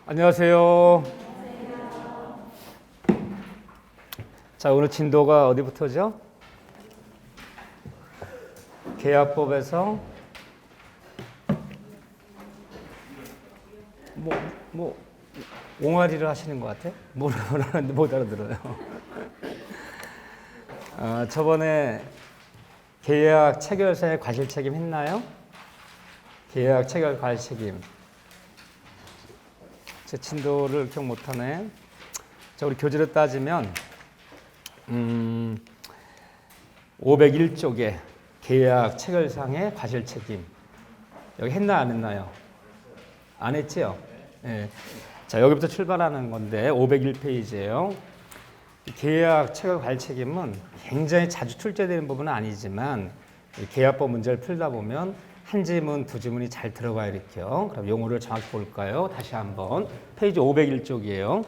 안녕하세요. 자, 오늘 진도가 어디부터죠? 계약법에서 옹알이를 하시는 것 같아? 뭐라는데 못 알아들어요. 저번에 계약 체결사의 과실 책임 했나요? 계약 체결 과실 책임. 제 진도를 기억 못하네. 자, 우리 교재로 따지면 501쪽에 계약 체결상의 과실 책임. 여기 했나 안 했나요? 안 했지요? 네. 자, 여기부터 출발하는 건데 501페이지예요. 계약 체결 과실 책임은 굉장히 자주 출제되는 부분은 아니지만 계약법 문제를 풀다 보면 한 지문, 두 지문이 잘 들어가요, 이렇게요. 그럼 용어를 정확히 볼까요? 다시 한번. 페이지 501쪽이에요.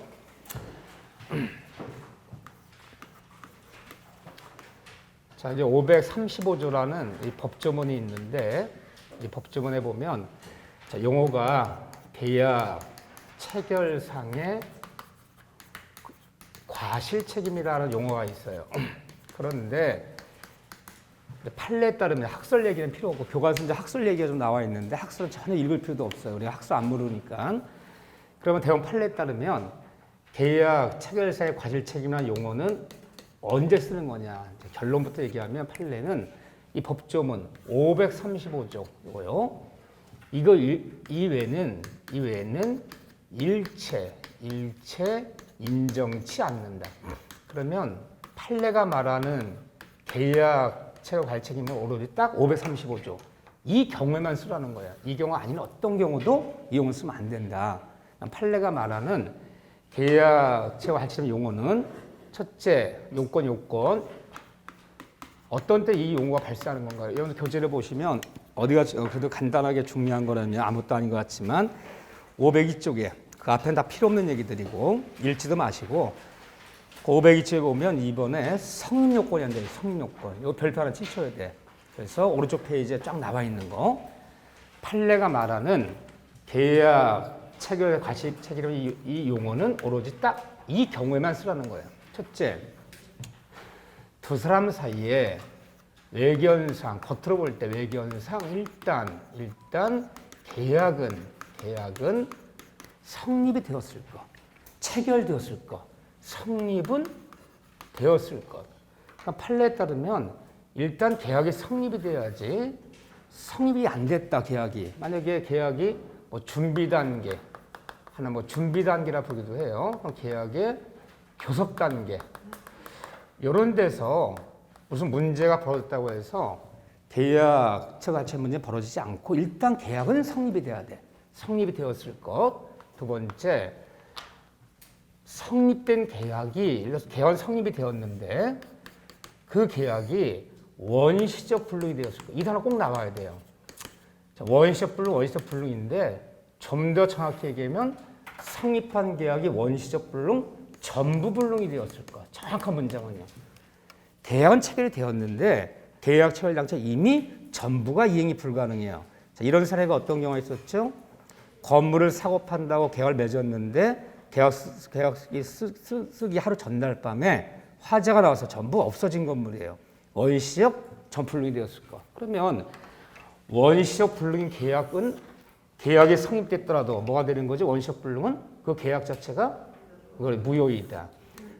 자, 이제 535조라는 이 법조문이 있는데, 이 법조문에 보면, 자, 용어가 계약 체결상의 과실 책임이라는 용어가 있어요. 그런데, 판례에 따르면 학설 얘기는 필요 없고 교과서에 학설 얘기가 좀 나와 있는데 학설은 전혀 읽을 필요도 없어요. 우리가 학설 안 모르니까. 그러면 대부분 판례에 따르면 계약 체결사의 과실 책임이라는 용어는 언제 쓰는 거냐. 결론부터 얘기하면 판례는 이 법조문 535조 이거요. 이거 이외에는 일체 인정치 않는다. 그러면 판례가 말하는 계약 체결 과실 책임은 오로지 딱 535조. 이 경우에만 쓰라는 거야. 이 경우 아닌 어떤 경우도 이 용어 쓰면 안 된다. 판례가 말하는 계약 체결 과실 책임 용어는 첫째, 요건. 어떤 때 이 용어가 발생하는 건가요? 여러분 교재를 보시면 어디가 그래도 간단하게 중요한 거라면 아무것도 아닌 것 같지만 502쪽에 그 앞에는 다 필요 없는 얘기들이고 읽지도 마시고 502쪽에 보면 2번에 성립요건이 안 돼요. 성립요건. 이거 별표 하나 치셔야 돼. 그래서 오른쪽 페이지에 쫙 나와 있는 거. 판례가 말하는 계약 체결 과실 책임 이 용어는 오로지 딱 이 경우에만 쓰라는 거예요. 첫째, 두 사람 사이에 외견상, 겉으로 볼 때 외견상 일단 계약은 성립이 되었을 것, 체결되었을 것, 성립은 되었을 것. 그러니까 판례에 따르면 일단 계약이 성립이 돼야지. 성립이 안 됐다 계약이. 만약에 계약이 준비 단계, 하나 준비 단계라 보기도 해요. 그럼 계약의 교섭 단계. 이런 데서 무슨 문제가 벌어졌다고 해서 계약 체결 문제 벌어지지 않고 일단 계약은 성립이 돼야 돼. 성립이 되었을 것. 두 번째, 성립된 계약이 계약 성립이 되었는데 그 계약이 원시적 불능이 되었을 것. 이 단어 꼭 나와야 돼요. 자, 원시적 불능인데 좀 더 정확히 얘기하면 성립한 계약이 원시적 불능, 전부 불능이 되었을 것. 정확한 문장은요. 계약은 체결이 되었는데 계약 체결 당시 이미 전부가 이행이 불가능해요. 자, 이런 사례가 어떤 경우가 있었죠? 건물을 사고 판다고 계약을 맺었는데 계약이 쓰기 하루 전날 밤에 화재가 나와서 전부 없어진 건물이에요. 원시적 전불능이 되었을 것. 그러면 원시적 불능인 계약이 성립됐더라도 뭐가 되는 거죠? 원시적 불능은 그 계약 자체가 무효이다.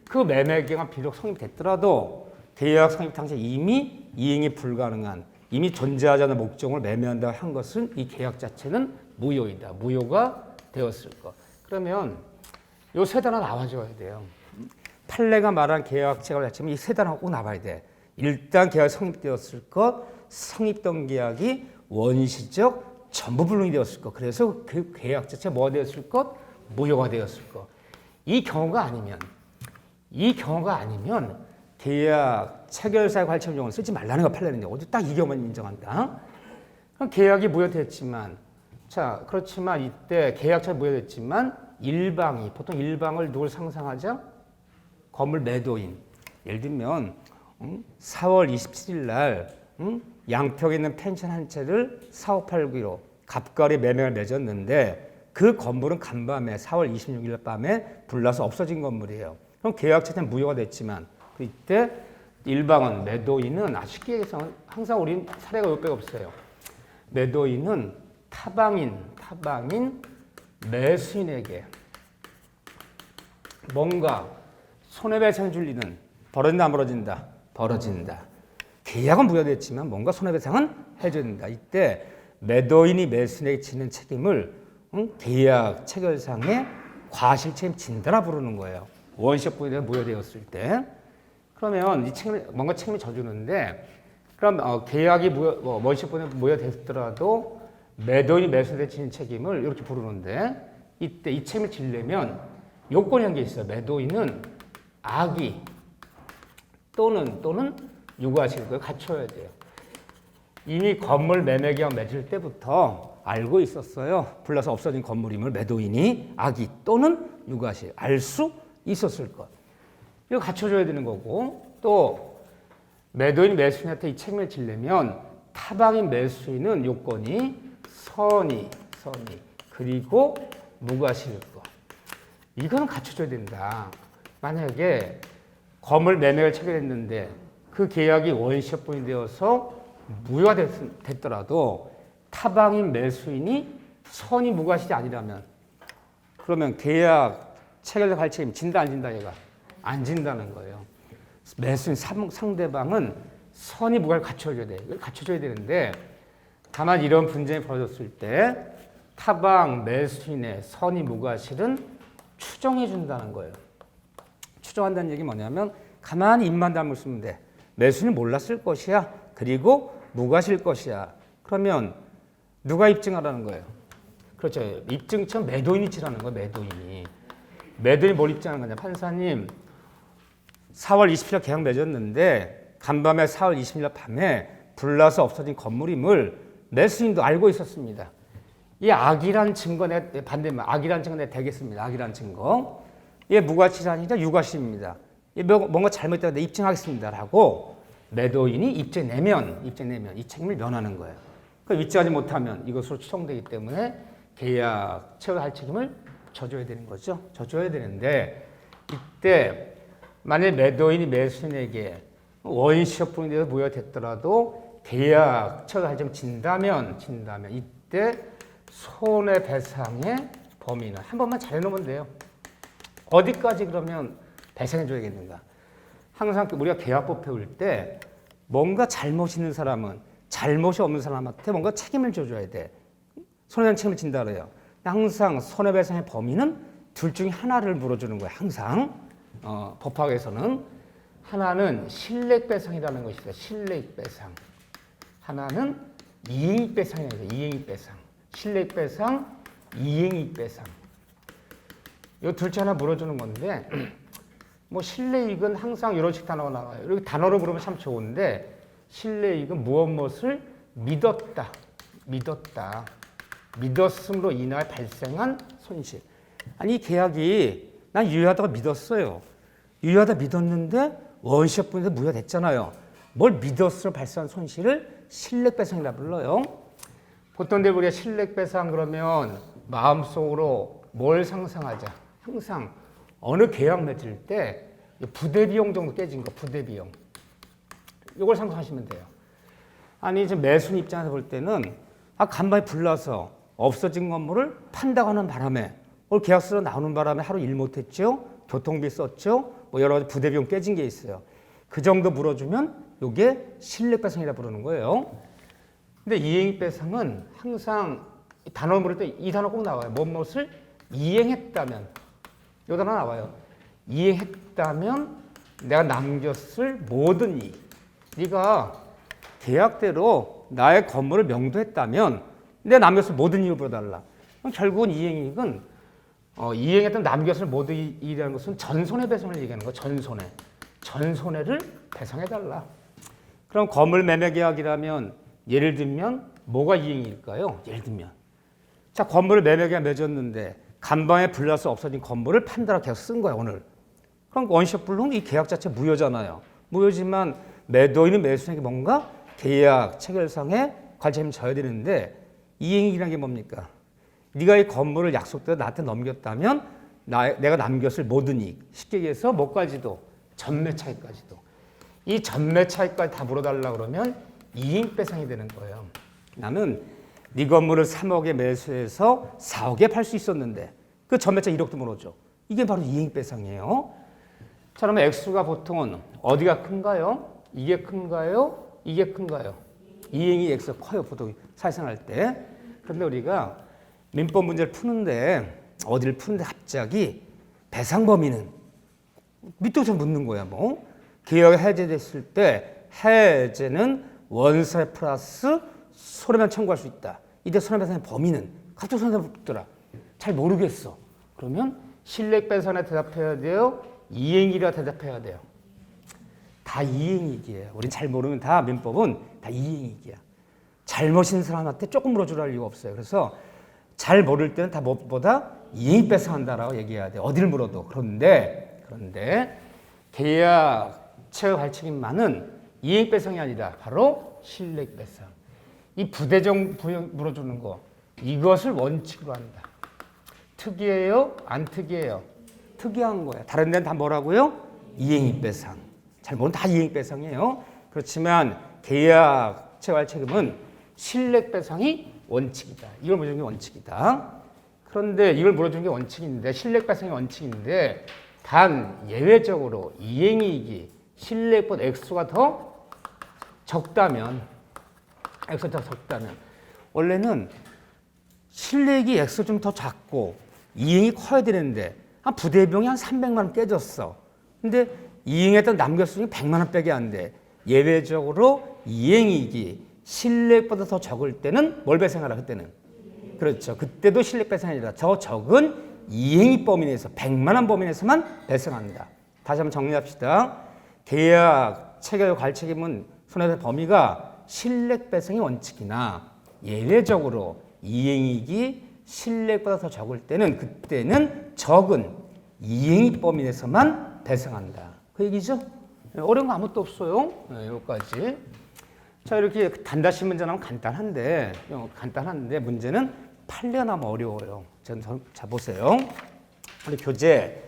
그 매매 계약이 비록 성립됐더라도 계약 성립 당시에 이미 이행이 불가능한, 이미 존재하지 않는 목적을 매매한다고 한 것은 이 계약 자체는 무효이다. 무효가 되었을 것. 그러면 이 세 단어 나와줘야 돼요. 판례가 말한 계약 체결 자체는 이 세 단어가 꼭 나와야 돼. 일단 계약이 성립되었을 것, 성립된 계약이 원시적 전부 불능이 되었을 것. 그래서 그 계약 자체가 뭐가 되었을 것? 무효가 되었을 것. 이 경우가 아니면 계약 체결사의 관점 용어를 쓰지 말라는 거 판례는요. 어디 딱 이 경우만 인정한다. 그럼 계약이 무효됐지만, 자 그렇지만 이때 계약처 무효됐지만 보통 일방을 누굴 상상하죠? 건물 매도인. 예를 들면 4월 27일 날 양평에 있는 펜션 한 채를 4억 8구로 갑과리 매매를 맺었는데 그 건물은 간밤에 4월 26일 밤에 불나서 없어진 건물이에요. 그럼 계약 자체는 무효가 됐지만 그때 일방은 매도인은 쉽게 얘기해서 항상 우린 사례가 몇백 없어요. 매도인은 타방인 매수인에게 뭔가 손해배상을 줄 일은 벌어진다 안 벌어진다? 벌어진다. 계약은 무효됐지만 뭔가 손해배상은 해줘야 된다. 이때 매도인이 매수인에게 지는 책임을 계약 체결상의 과실책임 진단이라 부르는 거예요. 원시적 분이 무효되었을 때. 그러면 이 책임이 뭔가 책임이 져주는데 그럼 계약이 원시적 분이 무효됐더라도 매도인이 매수인에게 지는 책임을 이렇게 부르는데 이때 이 책임을 지려면 요건이 한 게 있어요. 매도인은 악의 또는 유가실을 갖춰야 돼요. 이미 건물 매매 계약 맺을 때부터 알고 있었어요. 불나서 없어진 건물임을 매도인이 악의 또는 유가실 알 수 있었을 것. 이거 갖춰줘야 되는 거고 또 매도인 매수인한테 이 책임을 지려면 타방인 매수인은 요건이 선의 그리고 무과실거. 이거는 갖춰줘야 된다. 만약에 건물 매매를 체결했는데 그 계약이 원시효분이 되어서 무효가 됐더라도 타방인 매수인이 선의 무과실이 아니라면 그러면 계약 체결할 책임 진다 안 진다 얘가? 안 진다는 거예요. 매수인 상대방은 선의 무과를 갖춰줘야 돼. 이걸 갖춰줘야 되는데 다만 이런 분쟁이 벌어졌을 때 타방 매수인의 선의 무과실은 추정해 준다는 거예요. 추정한다는 얘기 뭐냐면 가만히 입만 다물으면 돼. 매수인이 몰랐을 것이야. 그리고 무과실 것이야. 그러면 누가 입증하라는 거예요? 그렇죠. 입증처럼 매도인이 치라는 거예요. 매도인이 뭘 입증하는 거냐? 판사님 4월 20일 계약 맺었는데 간밤에 4월 20일 밤에 불나서 없어진 건물임을 매수인도 알고 있었습니다. 이 악이란 증거 반대면 악이란 증거 내가 대겠습니다. 악이란 증거. 얘 무과실이 아니라 유과실입니다. 뭔가 잘못됐다 내 입증하겠습니다라고 매도인이 입증내면 이 책임을 면하는 거예요. 그 입증하지 못하면 이것으로 추정되기 때문에 계약 체결할 책임을 져줘야 되는 거죠. 져줘야 되는데 이때 만약 매도인이 매수인에게 원시효분이 되어서 무효됐더라도 계약 체결할 책임을 진다면 이때 손해배상의 범위는 한 번만 잘 해놓으면 돼요. 어디까지 그러면 배상해줘야겠는가? 항상 우리가 계약법 배울 때 뭔가 잘못이 있는 사람은 잘못이 없는 사람한테 뭔가 책임을 져줘야 돼. 손해배상 책임을 진다 그래요. 항상 손해배상의 범위는 둘 중에 하나를 물어주는 거예요. 항상 법학에서는 하나는 실례배상이라는 것이 있어요. 실례배상. 하나는 이행이익배상이라는 거예요. 이행이익배상. 실례배상, 이행이익배상. 이 둘 중 하나 물어주는 건데 뭐 실례이익은 항상 이런 식 단어가 나와요. 이렇게 단어로 물으면 참 좋은데 실례이익은 무엇을 믿었다. 믿었음으로 인하여 발생한 손실. 아니 이 계약이 난 유효하다고 믿었어요. 유효하다 믿었는데 원시효분에서 무효됐잖아요. 뭘 믿었으로 발생한 손실을 실례배상이라 불러요. 보통 우리가 실례배상 그러면 마음속으로 뭘 상상하자. 항상 어느 계약 맺을 때 부대비용 정도 깨진 거, 부대비용. 이걸 상상하시면 돼요. 아니 이제 매수인 입장에서 볼 때는 간밤에 불나서 없어진 건물을 판다고 하는 바람에 오늘 계약서로 나오는 바람에 하루 일 못했죠. 교통비 썼죠. 뭐 여러 가지 부대비용 깨진 게 있어요. 그 정도 물어주면 이게 실례배상이라 부르는 거예요. 근데 이행이익배상은 항상 단어를 물을 때 이 단어 꼭 나와요. 무엇을 이행했다면 이 단어 나와요. 이행했다면 내가 남겼을 모든 이익. 네가 계약대로 나의 건물을 명도했다면 내가 남겼을 모든 이익을 불어달라. 그럼 결국은 이행이익은 이행했던 남겼을 모든 이익이라는 것은 전손해배상을 얘기하는 거예요. 전손해를 배상해달라. 그럼 건물 매매 계약이라면 예를 들면 뭐가 이행일까요? 예를 들면 자 건물을 매매 계약 맺었는데 간밤에 불나서 없어진 건물을 판다라고 계약 쓴 거야 오늘. 그럼 원시적 불능 이 계약 자체 무효잖아요. 무효지만 매도인은 매수인에게 뭔가 계약 체결상에 관점을 져야 되는데 이행이익이라는 게 뭡니까? 네가 이 건물을 약속대로 나한테 넘겼다면 내가 남겼을 모든 이익, 쉽게 얘기해서 뭐까지도 전매 차익까지도 이 전매 차익까지 다 물어달라 그러면 이익 배상이 되는 거예요. 나는 네 건물을 3억에 매수해서 4억에 팔 수 있었는데 그 전매 차익 1억도 물어줘. 이게 바로 이익 배상이에요. 자, 그러면 액수가 보통은 어디가 큰가요? 이게 큰가요? 이게 큰가요? 이행이 액수가 커요. 보통 사회생활 때. 그런데 우리가 민법 문제를 푸는데 어디를 푸는데 갑자기 배상 범위는 밑도 좀 묻는 거야. 뭐 계약이 해제됐을 때 해제는 원세 플러스 손해배상 청구할 수 있다. 이때 손해배상의 범위는 갑자기 손해배상 붙더라. 잘 모르겠어. 그러면 실력배상에 대답해야 돼요. 이행이라 대답해야 돼요. 다 이행이익이에요. 우린 잘 모르면 다 민법은 다 이행이익이야. 잘 모시는 사람한테 조금 물어주라 할 이유가 없어요. 그래서 잘 모를 때는 다 무엇보다 이행이 배상한다라고 얘기해야 돼. 어디를 물어도. 그런데 계약 체결 발칙인만은 이행 배상이 아니라 바로 실력 배상. 이 부대정 부여 물어주는 거 이것을 원칙으로 한다. 특이해요? 안 특이해요? 특이한 거야. 다른 데는 다 뭐라고요? 이행이 배상. 잘 모르면 다 이행 배상이에요. 그렇지만 계약 체결 책임은 실력 배상이 원칙이다. 이걸 물어주는 게 원칙이다. 그런데 이걸 물어주는 게 원칙인데 실력 배상이 원칙인데 단 예외적으로 이행이익이 실력보다 액수가 더 적다면 원래는 실력이 액수 좀 더 작고 이행이 커야 되는데 한 부대비용이 한 300만 원 깨졌어. 근데 이행했던 남겼으니 100만 원밖에 안 돼. 예외적으로 이행이익이 실력보다 더 적을 때는 뭘 배상하라 그때는? 그렇죠. 그때도 실력 배상이 아니라 더 적은 이행이 범위 내에서 100만 원 범위 내에서만 배상한다. 다시 한번 정리합시다. 계약 체결 관책임은 손해배상 범위가 실력 배상이 원칙이나 예외적으로 이행이익이 실력보다 더 적을 때는 그때는 적은 이행이 범위 내에서만 배상한다. 그 얘기죠? 어려운 거 아무것도 없어요. 여기까지. 자, 이렇게 단다시 문제는 간단한데 문제는 판례가 너무 어려워요. 자, 보세요. 우리 교재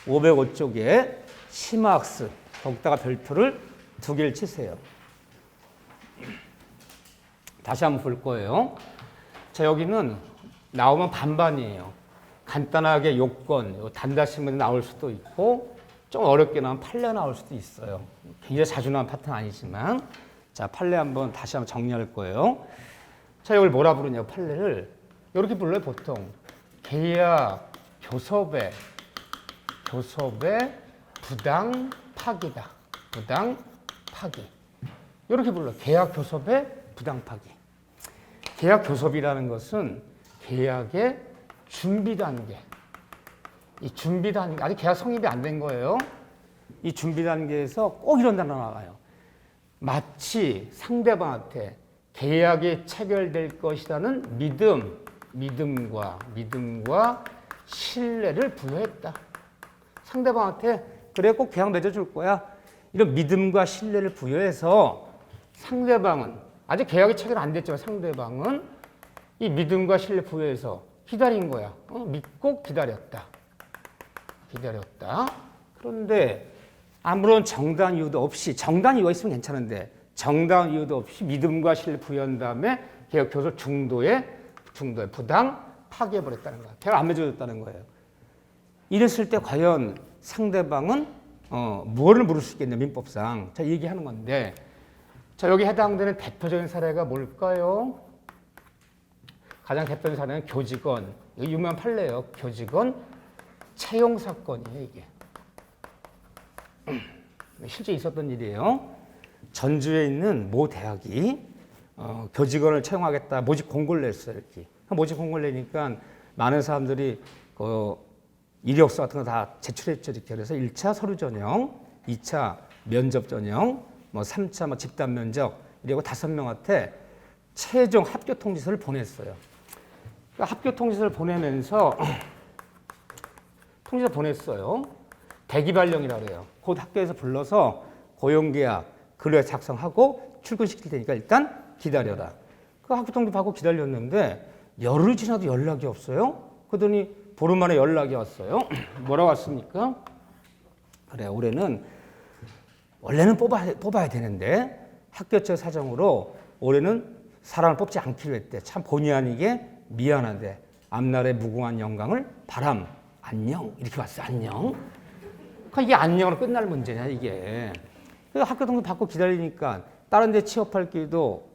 505쪽에 심화학습 거기다가 별표를 2개를 치세요. 다시 한번 볼 거예요. 자, 여기는 나오면 반반이에요. 간단하게 요건, 단다시 문제 나올 수도 있고 좀 어렵게 나오면 판례가 나올 수도 있어요. 굉장히 자주 나오는 파트는 아니지만 자, 판례 한번 다시 한번 정리할 거예요. 자, 이걸 뭐라 부르냐, 판례를. 이렇게 불러요, 보통. 계약 교섭의 부당 파기다. 부당 파기. 이렇게 불러요. 계약 교섭의 부당 파기. 계약 교섭이라는 것은 계약의 준비 단계. 이 준비 단계, 아직 계약 성립이 안 된 거예요. 이 준비 단계에서 꼭 이런 단어 나와요. 마치 상대방한테 계약이 체결될 것이라는 믿음과 신뢰를 부여했다. 상대방한테 그래 꼭 계약 맺어줄 거야. 이런 믿음과 신뢰를 부여해서 상대방은 아직 계약이 체결 안 됐지만 상대방은 이 믿음과 신뢰 부여해서 기다린 거야. 믿고 기다렸다. 그런데 아무런 정당 이유도 없이, 정당 이유가 있으면 괜찮은데 정당 이유도 없이 믿음과 신뢰 부여한 다음에 계약 교섭 중도에 부당 파기해버렸다는 거야. 계약 안 맺어줬다는 거예요. 이랬을 때 과연 상대방은 무엇을 물을 수 있겠냐, 민법상. 자, 얘기하는 건데, 자, 여기 해당되는 대표적인 사례가 뭘까요? 가장 대표적인 사례는 교직원, 이거 유명한 판례예요. 교직원 채용 사건이에요, 이게. 실제 있었던 일이에요. 전주에 있는 모 대학이 교직원을 채용하겠다 모집 공고를 냈어요. 이렇게. 모집 공고를 내니까 많은 사람들이 이력서 같은 거 다 제출했죠. 이렇게. 그래서 1차 서류 전형, 2차 면접 전형, 3차 집단 면접, 이러고 5명한테 최종 합격 통지서를 보냈어요. 그러니까 합격 통지서를 보내면서 통지서 보냈어요. 대기 발령이라고 해요. 곧 학교에서 불러서 고용계약, 근로에 작성하고 출근시킬 테니까 일단 기다려라. 그 학교 통지 받고 기다렸는데 열흘이 지나도 연락이 없어요? 그러더니 보름 만에 연락이 왔어요. 뭐라고 왔습니까? 그래, 올해는 원래는 뽑아야 되는데 학교체 사정으로 올해는 사람을 뽑지 않기로 했대. 참 본의 아니게 미안한데 앞날의 무궁한 영광을 바람 안녕 이렇게 왔어. 안녕. 그러니까 이게 안녕으로 끝날 문제냐 이게. 그래서 학교 등록 받고 기다리니까 다른 데 취업할 길도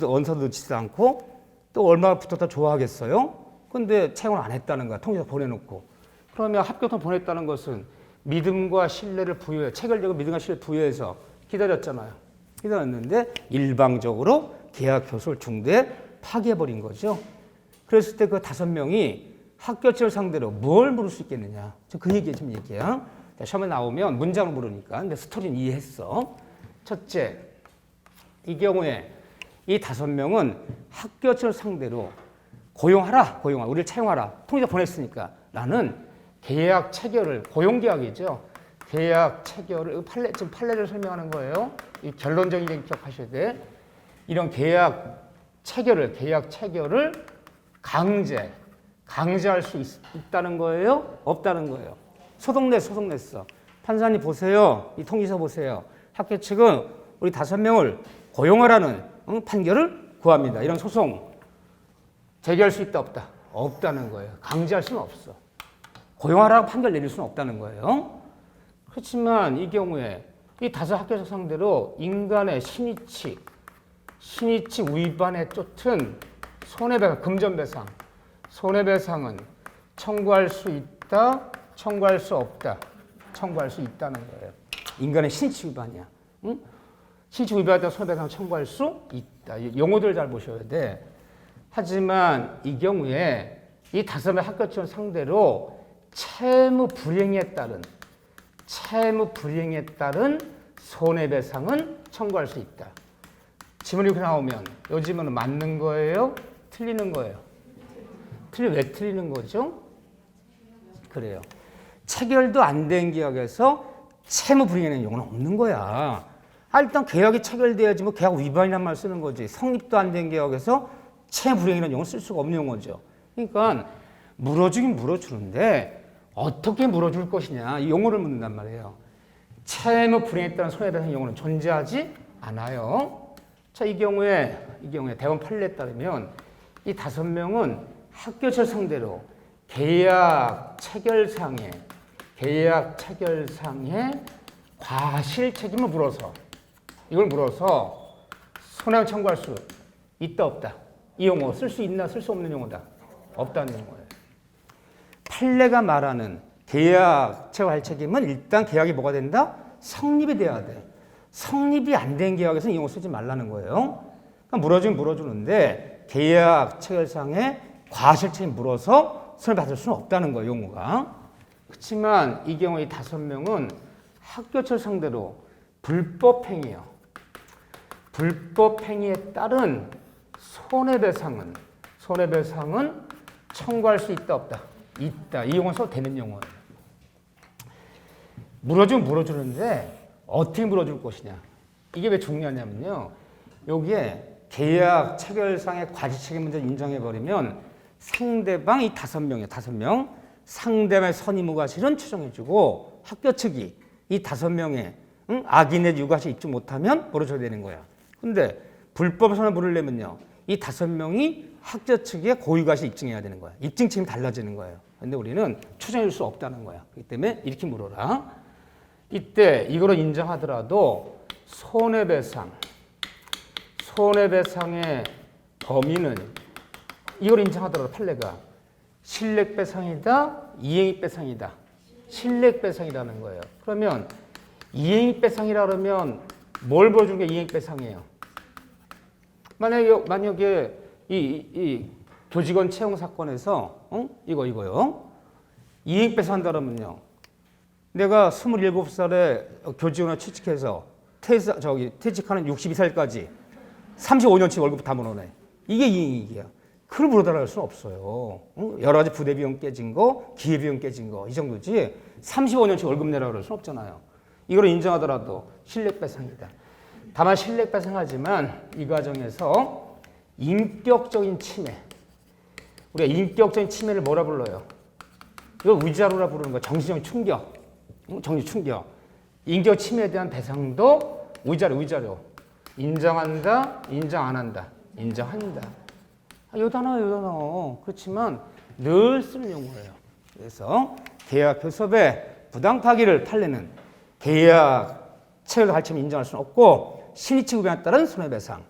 원서도 넣지도 않고 또 얼마나 붙었다 좋아하겠어요? 근데 채용을 안 했다는 거야. 통지서 보내놓고. 그러면 합격통 보냈다는 것은 믿음과 신뢰를 부여해, 체결되고 믿음과 신뢰를 부여해서 기다렸잖아요. 기다렸는데 일방적으로 계약 교섭을 중도에 파기해버린 거죠. 그랬을 때 그 5명이 합격자를 상대로 뭘 물을 수 있겠느냐. 그 얘기 지금 얘기야. 시험에 나오면 문장을 물으니까. 근데 스토리는 이해했어. 첫째, 이 경우에 이 5명은 합격자를 상대로 고용하라. 우리를 채용하라. 통지서 보냈으니까 나는 계약 체결을, 고용계약이죠. 계약 체결을, 지금 판례를 설명하는 거예요. 이 결론적인 얘기 기억하셔야 돼. 이런 계약 체결을 강제할 수 있다는 거예요? 없다는 거예요? 소송 냈어. 판사님 보세요. 이 통지서 보세요. 학교 측은 우리 5명을 고용하라는 판결을 구합니다. 이런 소송 제기할 수 있다 없다? 없다는 거예요. 강제할 수는 없어. 고용하라고 판결 내릴 수는 없다는 거예요. 그렇지만 이 경우에 이 5 학교자 상대로 인간의 신의칙 위반에 쫓은 손해배상, 금전배상, 손해배상은 청구할 수 있다, 청구할 수 없다, 청구할 수 있다는 거예요. 인간의 신의칙 위반이야. 응? 신의칙 위반에 따라 손해배상 청구할 수 있다. 용어들 잘 보셔야 돼. 하지만 이 경우에 이 5명 합격자 상대로 채무 불이행에 따른 손해배상은 청구할 수 있다. 지문이 이렇게 나오면 이 지문은 맞는 거예요? 틀리는 거예요? 왜 틀리는 거죠? 그래요. 체결도 안 된 계약에서 채무 불이행의 용어는 없는 거야. 일단 계약이 체결돼야지 뭐 계약 위반이란 말 쓰는 거지. 성립도 안 된 계약에서 채무 불이행이라는 용어를 쓸 수가 없는 용어죠. 그러니까 물어주긴 물어주는데 어떻게 물어줄 것이냐 이 용어를 묻는단 말이에요. 채무 불이행에 따른 손해배상 용어는 존재하지 않아요. 자, 이 경우에 대법원 판례에 따르면 이 5명은 합격자를 상대로 계약 체결상의 과실 책임을 물어서 손해배상 청구할 수 있다 없다. 이 용어 쓸 수 있나 쓸 수 없는 용어다. 없다는 용어예요. 판례가 말하는 계약 체결할 책임은 일단 계약이 뭐가 된다? 성립이 돼야 돼. 성립이 안 된 계약에서는 이 용어 쓰지 말라는 거예요. 그러니까 물어주는데 계약 체결상의 과실 책임 물어서 손해받을 수는 없다는 거예요, 용어가. 그렇지만 이 경우에 이 5명은 합격자를 상대로 불법행위에 따른 손해배상은 청구할 수 있다 없다? 있다. 이 용어는 써도 되는 용어예요. 물어주는데 어떻게 물어줄 것이냐. 이게 왜 중요하냐면요. 여기에 계약 체결상의 과실 책임 문제를 인정해버리면 상대방 이 5명 상대방의 선의무 과실은 추정해주고 학교 측이 이 5명의 악인의 유과실 입증 못하면 물어줘야 되는 거야. 근데 불법 선을 물으려면요. 이 5명이 학교 측의 고유과실 입증해야 되는 거야. 입증 책임이 달라지는 거예요. 근데 우리는 추정해줄 수 없다는 거야. 그렇기 때문에 이렇게 물어라. 이때 이거로 인정하더라도 손해배상의 범위는 이걸 인정하더라도 판례가 실력배상이다, 이행익배상이다. 실력배상이라는 거예요. 그러면 이행익배상이라 그러면 뭘 보여주는 게 이행익배상이에요? 만약에 이 교직원 채용 사건에서 이거요. 이행익배상한다 그러면요. 내가 27살에 교직원을 취직해서 퇴직하는 62살까지 35년치 월급 다 물어내. 이게 이행이익이야. 그걸 물어달라고 할 수는 없어요. 여러 가지 부대비용 깨진 거, 기회비용 깨진 거, 이 정도지 35년치 월급 내라고 할 수는 없잖아요. 이걸 인정하더라도 실력배상이다. 다만 실력배상하지만 이 과정에서 인격적인 침해, 우리가 인격적인 침해를 뭐라 불러요? 이걸 위자료라 부르는 거야. 정신적 충격. 정신 충격. 인격 침해에 대한 배상도 위자료. 인정한다, 인정 안 한다. 인정한다. 요 단어. 그렇지만 늘 쓰는 용어예요. 그래서 계약 교섭에 부당 파기를 판례는 계약 체결 갈증을 인정할 수는 없고 신의치 구별에 따른 손해배상,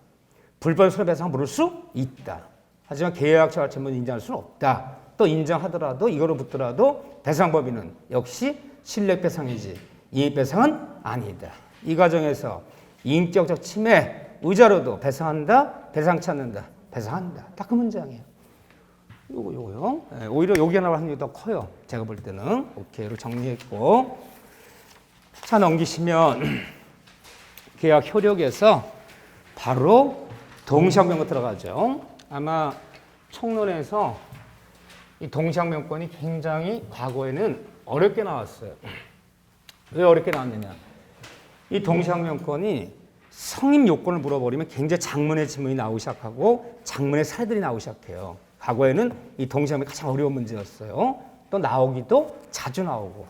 불법 손해배상을 물을 수 있다. 하지만 계약 체결 갈증을 인정할 수는 없다. 또 인정하더라도 이거로 붙더라도 배상법인은 역시 신뢰배상이지 이익배상은 아니다. 이 과정에서 인격적 침해, 의자로도 배상한다, 배상치 않는다, 배상한다. 딱 그 문장이에요. 요거요. 네, 오히려 여기가 나올 확률이 더 커요. 제가 볼 때는. 오케이로 정리했고. 자, 넘기시면 계약 효력에서 바로 동시항변권 들어가죠. 아마 총론에서 이 동시항변권이 굉장히 과거에는 어렵게 나왔어요. 왜 어렵게 나왔느냐. 이 동시항변권이 성립 요건을 물어버리면 굉장히 장문의 지문이 나오기 시작하고 장문의 사례들이 나오기 시작해요. 과거에는 이 동시항변이 가장 어려운 문제였어요. 또 나오기도 자주 나오고.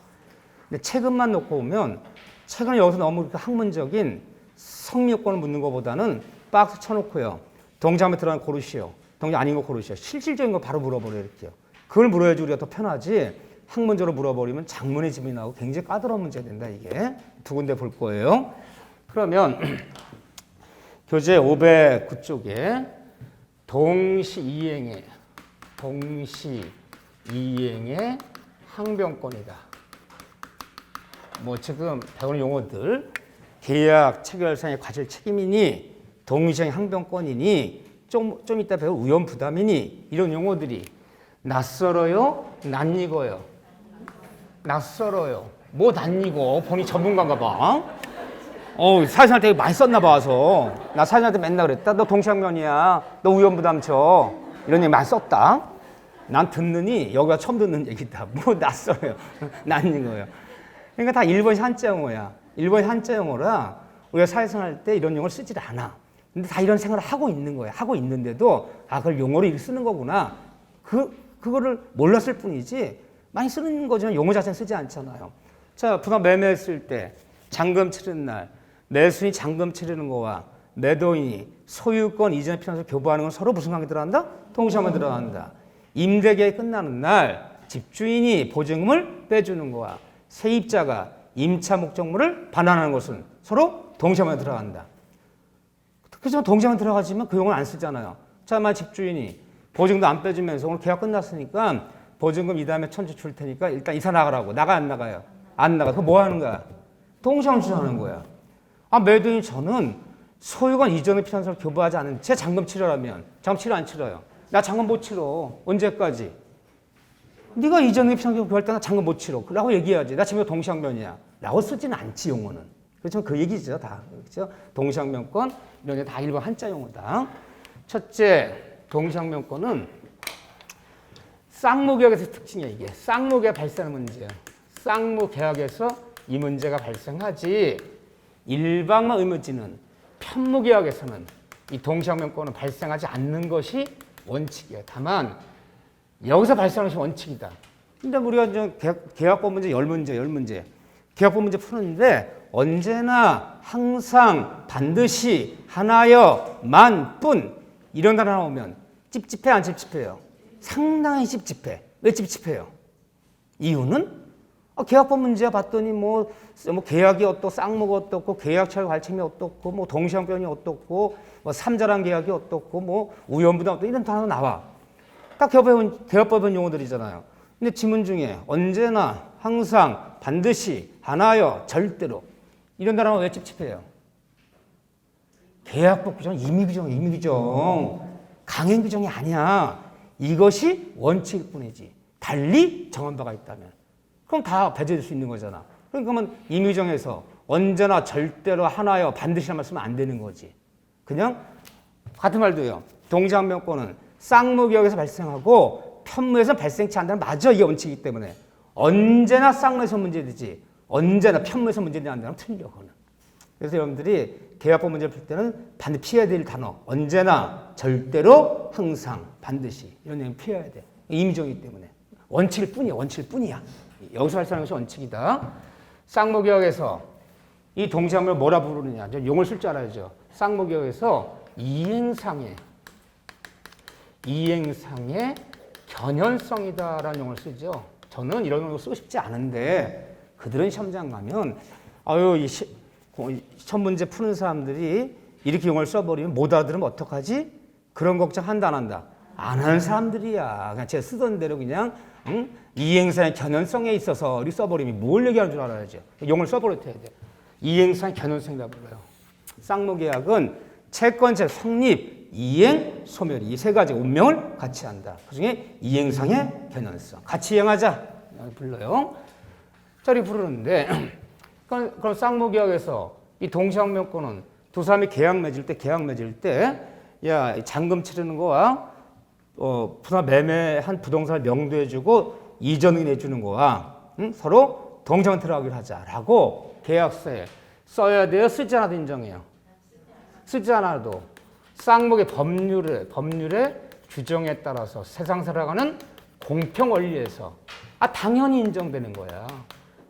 근데 최근만 놓고 보면 최근에 여기서 너무 학문적인 성립 요건을 묻는 것보다는 박스 쳐놓고요. 동시항변에 들어가는 고르시오. 동시항 아닌 거 고르시오. 실질적인 거 바로 물어버려요. 이렇게요. 그걸 물어야지 우리가 더 편하지. 학문적으로 물어버리면 장문의 지문이 나오고 굉장히 까다로운 문제가 된다. 이게 두 군데 볼 거예요. 그러면 교재 509쪽에 동시이행의 항변권이다. 뭐 지금 배우는 용어들 계약 체결상의 과실 책임이니 동시이행 항변권이니 좀 이따 배울 위험 부담이니 이런 용어들이 낯설어요? 낯익어요? 낯설어요. 뭐 낯익어? 본인 전문가인가 봐. 사진한테 많이 썼나 봐서. 나 사진한테 맨날 그랬다. 너 동시항변이야. 너 위험부담 져. 이런 얘기 많이 썼다. 난 듣느니 여기가 처음 듣는 얘기다. 뭐 낯설어요. 낯익어요. 그러니까 다 일본식 한자 용어야. 일본식 한자 용어라 우리가 사회생활 할 때 이런 용어를 쓰질 않아. 근데 다 이런 생각을 하고 있는 거야. 하고 있는데도 그걸 용어로 이렇게 쓰는 거구나. 그거를 몰랐을 뿐이지 많이 쓰는 거지만 용어 자체는 쓰지 않잖아요. 자, 부당 매매했을 때 잔금 치르는 날 매수인이 잔금 치르는 거와 매도인이 소유권 이전에 필요해서 교부하는 건 서로 무슨 관계 들어간다? 동시함에 들어간다. 임대계약이 끝나는 날 집주인이 보증금을 빼주는 거와 세입자가 임차 목적물을 반환하는 것은 서로 동시함에 들어간다. 그렇지만 동시함에 들어가지만 그 용어는 안 쓰잖아요. 자, 만약 집주인이 보증금도 안 빼주면서 오늘 계약 끝났으니까 보증금 이 다음에 천주 줄 테니까 일단 이사 나가라고. 나가 안 나가요? 안 나가. 그거 뭐 하는 거야? 동시함을 주장하는 거야. 매도인 저는 소유권 이전에 필요한 사람을 교부하지 않은 채 잔금 치료라면 잔금 치료 안 치러요. 나 잔금 못 치러. 언제까지? 네가 이전에 필요한 사람을 교부할 때 나 잔금 못 치러. 라고 얘기해야지. 나 지금 동시항변이야. 라고 쓰지는 않지 용어는. 그렇죠? 그 얘기죠 다. 그렇죠? 동시항변권 이런 게 다 일본 한자 용어다. 첫째, 동시항변권은 쌍무계약에서 특징이야 이게. 쌍무계약 발생하는 문제야. 쌍무계약에서 이 문제가 발생하지 일방만 의무지는 편무계약에서는 이 동시항변권은 발생하지 않는 것이 원칙이야. 다만 여기서 발생하는 것이 원칙이다. 근데 우리가 이제 계약법 문제 10문제 계약법 문제 푸는데 언제나 항상 반드시 하나여 만뿐 이런 단어 나오면 찝찝해 안 찝찝해요? 상당히 찝찝해. 왜 찝찝해요? 이유는 계약법 문제야 봤더니 뭐 계약이 어떻고 쌍무가 어떻고 계약 체결 관청이 어떻고 뭐 동시항변이 어떻고 뭐 삼자란 계약이 어떻고 뭐 우연부담 어떻고 이런 단어 나와. 딱 계약법은 용어들이잖아요. 근데 지문 중에 언제나 항상 반드시 하나여 절대로 이런 단어가 왜 찝찝해요? 계약법 규정 임의 규정 강행 규정이 아니야. 이것이 원칙일 뿐이지. 달리 정한 바가 있다면 그럼 다 배제될 수 있는 거잖아. 그러니까 임의 규정에서 언제나 절대로 하나여 반드시란 말 쓰면 안 되는 거지. 그냥 같은 말도요. 동시항변권은 쌍무계약에서 발생하고 편무에서 발생치 않는다는 맞아. 이게 원칙이기 때문에 언제나 쌍무에서 문제되지 언제나 편무에서 문제되지 않는다면 틀려. 그거는. 그래서 여러분들이 계약법 문제를 풀 때는 반드시 피해야 될 단어, 언제나, 절대로, 항상, 반드시 이런 내용 피해야 돼. 임의정이기 때문에. 원칙일 뿐이야. 원칙일 뿐이야. 여기서 발생하는 것이 원칙이다. 쌍무개혁에서 이 동시함을 뭐라 부르느냐. 용을 쓸 줄 알아야죠. 쌍무개혁에서 이행상의 견현성이다라는 용어를 쓰죠. 저는 이런 용어 쓰고 싶지 않은데 그들은 시험장 가면 이 시험 문제 푸는 사람들이 이렇게 용어를 써버리면 못 알아들으면 어떡하지? 그런 걱정 한다 안 한다? 안 하는 사람들이야. 그냥 제가 쓰던 대로 그냥 이행상의 견현성에 있어서 이렇게 써버리면 뭘 얘기하는 줄 알아야죠. 용어를 써버려야 돼. 이행상의 견현성이다 불러요. 쌍무계약은 채권자 성립, 이행, 소멸 이 세 가지 운명을 같이 한다. 그중에 이행상의 견현성. 같이 이행하자. 불러요. 저리 부르는데 그럼 쌍무계약에서 이 동시항명권은 두 사람이 계약 맺을 때 야, 잔금 치르는 거와 매매한 부동산을 명도해주고 이전을 내주는 거와 서로 동시에 들어가기로 하자라고 계약서에 써야 돼요? 쓰지 않아도 인정해요? 쓰지 않아도 쌍무의 법률의 규정에 따라서 세상 살아가는 공평 원리에서 당연히 인정되는 거야.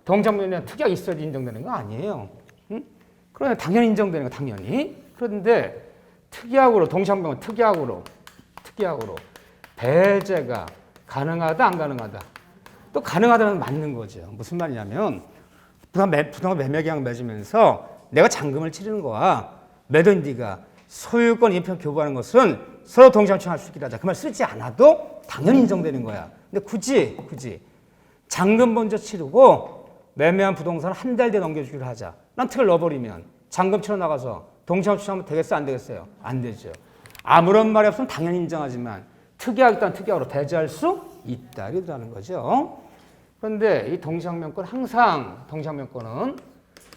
동시항명권에 특약이 있어야지 인정되는 거 아니에요. 그러면 당연히 인정되는 거 당연히. 그런데 특약으로 동시항명은 특약으로 배제가 가능하다 안 가능하다. 또 가능하다면 맞는 거죠. 무슨 말이냐면 부동산 매매 계약 맺으면서 내가 잔금을 치르는 거와 매도인 네가 소유권 이행편 교부하는 것은 서로 동시항명할 수 있기로 하자. 그 말 쓰지 않아도 당연히 인정되는 거야. 근데 굳이 잔금 먼저 치르고 매매한 부동산을 한 달 뒤에 넘겨주기로 하자. 난 특을 넣어버리면 잔금 치러 나가서 동시항 추천하면 되겠어 안 되겠어요? 안 되죠. 아무런 말이 없으면 당연히 인정하지만 특약이란 특약으로 배제할 수 있다. 이러는 거죠. 그런데 이 동시항명권은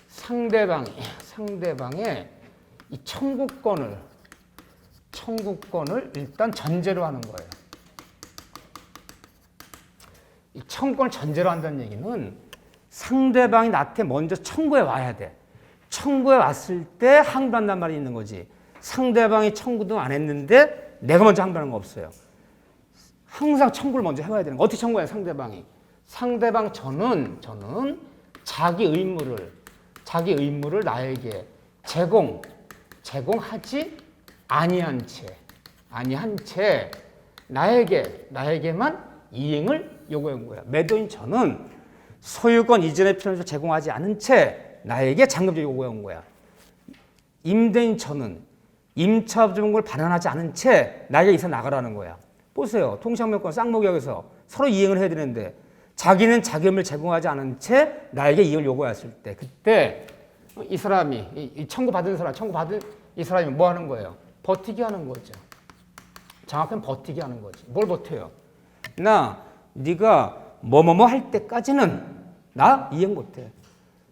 상대방의 이 청구권을 일단 전제로 하는 거예요. 이 청구권을 전제로 한다는 얘기는 상대방이 나한테 먼저 청구해 와야 돼. 청구해 왔을 때 항변한단 말이 있는 거지. 상대방이 청구도 안 했는데 내가 먼저 항변하는 거 없어요. 항상 청구를 먼저 해와야 되는 거. 어떻게 청구해요? 상대방 저는 자기 의무를 나에게 제공하지 아니한 채 나에게만 이행을 요구한 거야. 매도인 저는 소유권 이전의 필요를 제공하지 않은 채 나에게 잔금을 요구한 거야. 임대인 저는 임차보증금을 반환하지 않은 채 나에게 이사 나가라는 거야. 보세요. 동시항명권 쌍무계약에서 서로 이행을 해야 되는데 자기는 자금을 제공하지 않은 채 나에게 이행을 요구했을 때 그때 이 사람이 이 청구받은 이 사람이 뭐 하는 거예요? 버티기 하는 거죠. 정확하게 버티기 하는 거지. 뭘 버텨요? 네가 뭐뭐뭐 할 때까지는 나 이행 못해.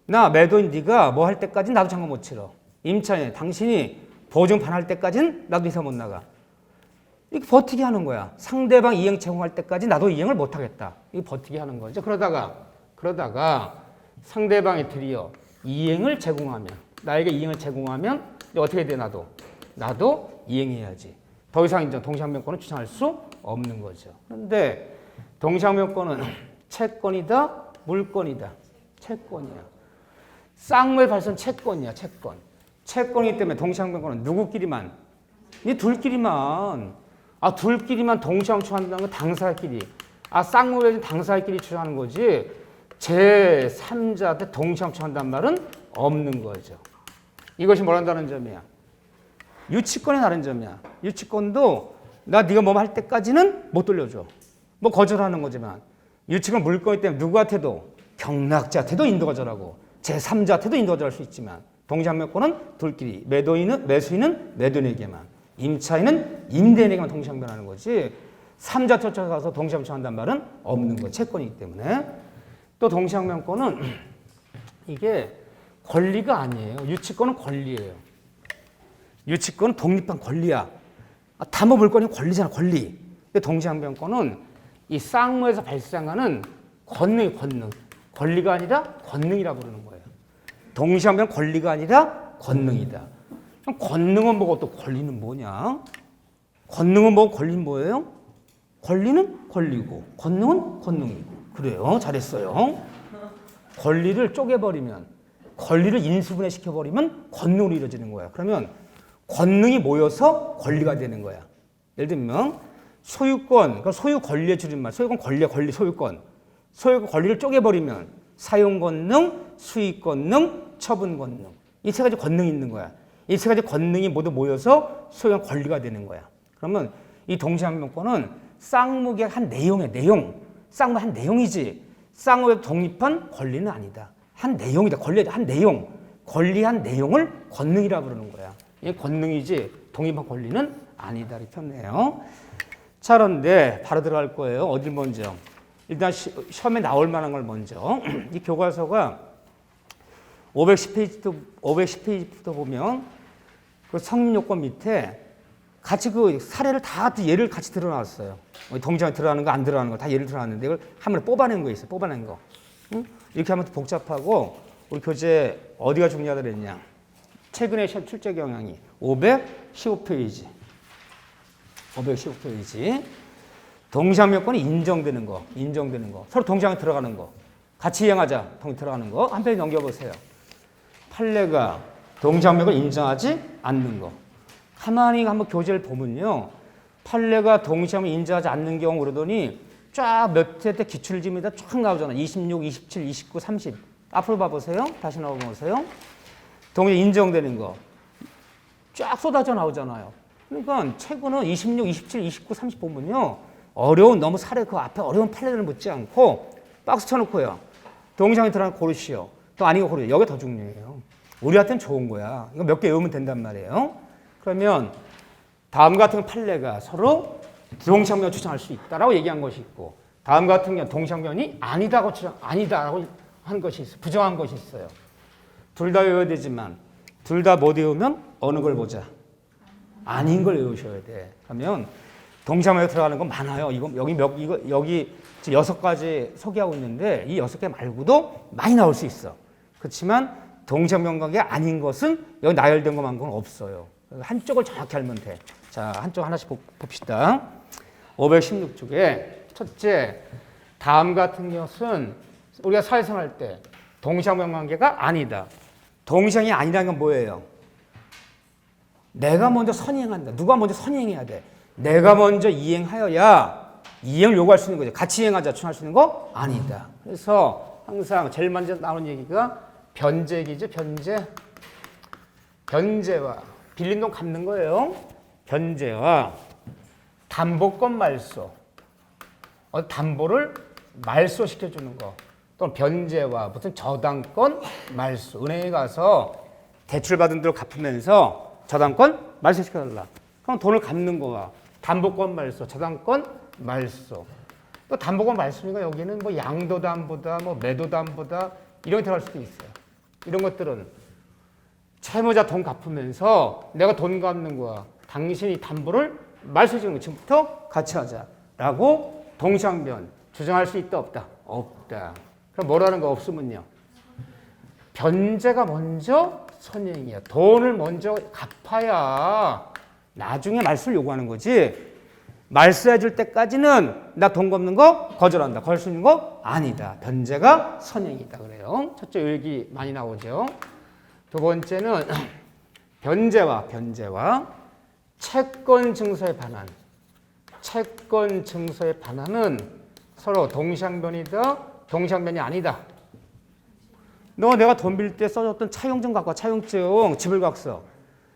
나 매도인 네가 뭐 할 때까지는 나도 잔금 못 치러. 임차인 당신이 보증 반할 때까지는 나도 이사 못 나가. 이렇게 버티기 하는 거야. 상대방 이행 제공할 때까지 나도 이행을 못 하겠다. 이게 버티기 하는 거죠. 그러다가 상대방이 드디어 나에게 이행을 제공하면 어떻게 돼? 나도 이행해야지. 더 이상 인정 동시항명권은 주장할 수 없는 거죠. 그런데 동시항명권은 채권이다, 물권이다. 채권이야. 쌍무의 발생 채권이야. 채권이기 때문에 동시항명권은 누구끼리만? 이 둘끼리만 동시항 추한다는 건 당사끼리. 쌍무의 당사끼리 추하는 거지. 제3자한테 동시항 추한다는 말은 없는 거죠. 이것이 뭘 한다는 점이야? 유치권의 다른 점이야. 유치권도 네가 뭐 할 때까지는 못 돌려줘. 뭐 거절하는 거지만 유치권 물권이기 때문에 누구한테도 경락자한테도 인도거절하고 제3자한테도 인도거절할 수 있지만 동시항명권은 둘끼리 매수인은 매도인에게만 임차인은 임대인에게만 동시항변하는 거지 3자 쫓아가서 동시항변한다는 말은 없는 거예요. 채권이기 때문에. 또 동시항명권은 이게 권리가 아니에요. 유치권은 권리예요. 유치권은 독립한 권리야. 담보 물권이 권리잖아. 권리. 근데 동시항변권은 이 쌍무에서 발생하는 권능. 권리가 아니라 권능이라 부르는 거예요. 동시항변 권리가 아니라 권능이다. 그럼 권능은 뭐고 또 권리는 뭐냐? 권능은 뭐고 권리는 뭐예요? 권리는 권리고 권능은 권능이고. 그래요. 잘했어요. 권리를 쪼개버리면, 권리를 인수분해 시켜버리면 권능으로 이루어지는 거야. 그러면 권능이 모여서 권리가 되는 거야. 예를 들면 소유권, 그러니까 소유 권리의 줄임말, 소유권 권리 소유권. 소유권 권리를 쪼개버리면 사용 권능, 수익 권능, 처분 권능. 이 세 가지 권능이 있는 거야. 이 세 가지 권능이 모두 모여서 소유권 권리가 되는 거야. 그러면 이 동시항변권은 쌍무의 한 내용의 내용. 쌍무 한 내용이지. 쌍무에 독립한 권리는 아니다. 한 내용이다. 권리 한 내용. 권리한 내용을 권능이라 부르는 거야. 이게 권능이지 독립한 권리는 아니다. 이렇게 표현해요. 자, 그런데 바로 들어갈 거예요. 어딜 먼저? 일단 시험에 나올 만한 걸 먼저. 이 교과서가 510페이지부터 보면 그 성립요건 밑에 같이 그 사례를 다 예를 같이 들어놨어요. 동시에 들어가는 거 안 들어가는 거 다 예를 들어놨는데 이걸 한 번에 뽑아낸 거 있어요. 뽑아낸 거. 응? 이렇게 하면 또 복잡하고 우리 교재 어디가 중요하다 그랬냐. 최근에 시험 출제 경향이 515페이지. 515페이지. 동시항변권이 인정되는 거. 서로 동시항에 들어가는 거. 같이 이행하자. 들어가는 거. 한 페이지 넘겨보세요. 판례가 동시항변권을 인정하지 않는 거. 가만히 한번 교재를 보면요. 판례가 동시항변을 인정하지 않는 경우 그러더니 쫙 몇 회 때 기출을 지으면 쫙 나오잖아요. 26, 27, 29, 30. 앞으로 봐보세요. 다시 나와보세요. 동시에 인정되는 거. 쫙 쏟아져 나오잖아요. 그러니까 최근은 26, 27, 29, 30 보면요. 어려운 너무 사례 그 앞에 어려운 판례를 묻지 않고 박스 쳐놓고요. 동시항에 들어가는 거 고르시오. 또 아닌 거 고르시오. 이게 더 중요해요. 우리한테는 좋은 거야. 이거 몇 개 외우면 된단 말이에요. 그러면 다음 같은 판례가 서로 동시항변을 주장할 수 있다라고 얘기한 것이 있고 다음 같은 경우 동시항변이 아니다라고 하는 것이 있어요. 부정한 것이 있어요. 둘 다 외워야 되지만 둘 다 못 외우면 어느 걸 보자. 아닌 걸 외우셔야 돼. 그러면 동시항변에 들어가는 건 많아요. 여기 지금 6가지 소개하고 있는데 이 6개 말고도 많이 나올 수 있어. 그렇지만 동시항변관계가 아닌 것은 여기 나열된 것만큼은 없어요. 한쪽을 정확히 알면 돼. 자, 한쪽 하나씩 봅시다. 516쪽에 첫째, 다음 같은 것은 우리가 사회생활 때 동시항변관계가 아니다. 동시항이 아니라는 건 뭐예요? 내가 먼저 선이행한다. 누가 먼저 선이행해야 돼. 내가 먼저 이행하여야 이행을 요구할 수 있는 거죠. 같이 이행하자 추천할 수 있는 거 아니다. 그래서 항상 제일 먼저 나오는 얘기가 변제기죠. 변제와 빌린 돈 갚는 거예요. 변제와 담보권 말소. 담보를 말소시켜주는 거. 또는 변제와 무슨 저당권 말소. 은행에 가서 대출받은 대로 갚으면서 저당권 말소시켜달라. 그럼 돈을 갚는 거와 담보권 말소, 저당권 말소. 또 담보권 말소니까 여기는 뭐 양도담보다 뭐 매도담보다 이런 게 들어갈 수도 있어요. 이런 것들은 채무자 돈 갚으면서 내가 돈 갚는 거야. 당신이 담보를 말소해주는 거 지금부터 같이 하자라고 동시항변 주장할 수 있다 없다? 없다. 그럼 뭐라는 거 없으면요. 변제가 먼저 선행이야. 돈을 먼저 갚아야 나중에 말소를 요구하는 거지. 말소해 줄 때까지는 나 돈 갚는 거 거절한다. 걸 수 있는 거 아니다. 변제가 선행이다 그래요. 첫째 얘기 많이 나오죠. 두 번째는 변제와 채권 증서의 반환. 채권 증서의 반환은 서로 동시항변이다. 동시항변이 아니다. 너 내가 돈 빌 때 써줬던 차용증 갖고 와. 차용증 지불 각서.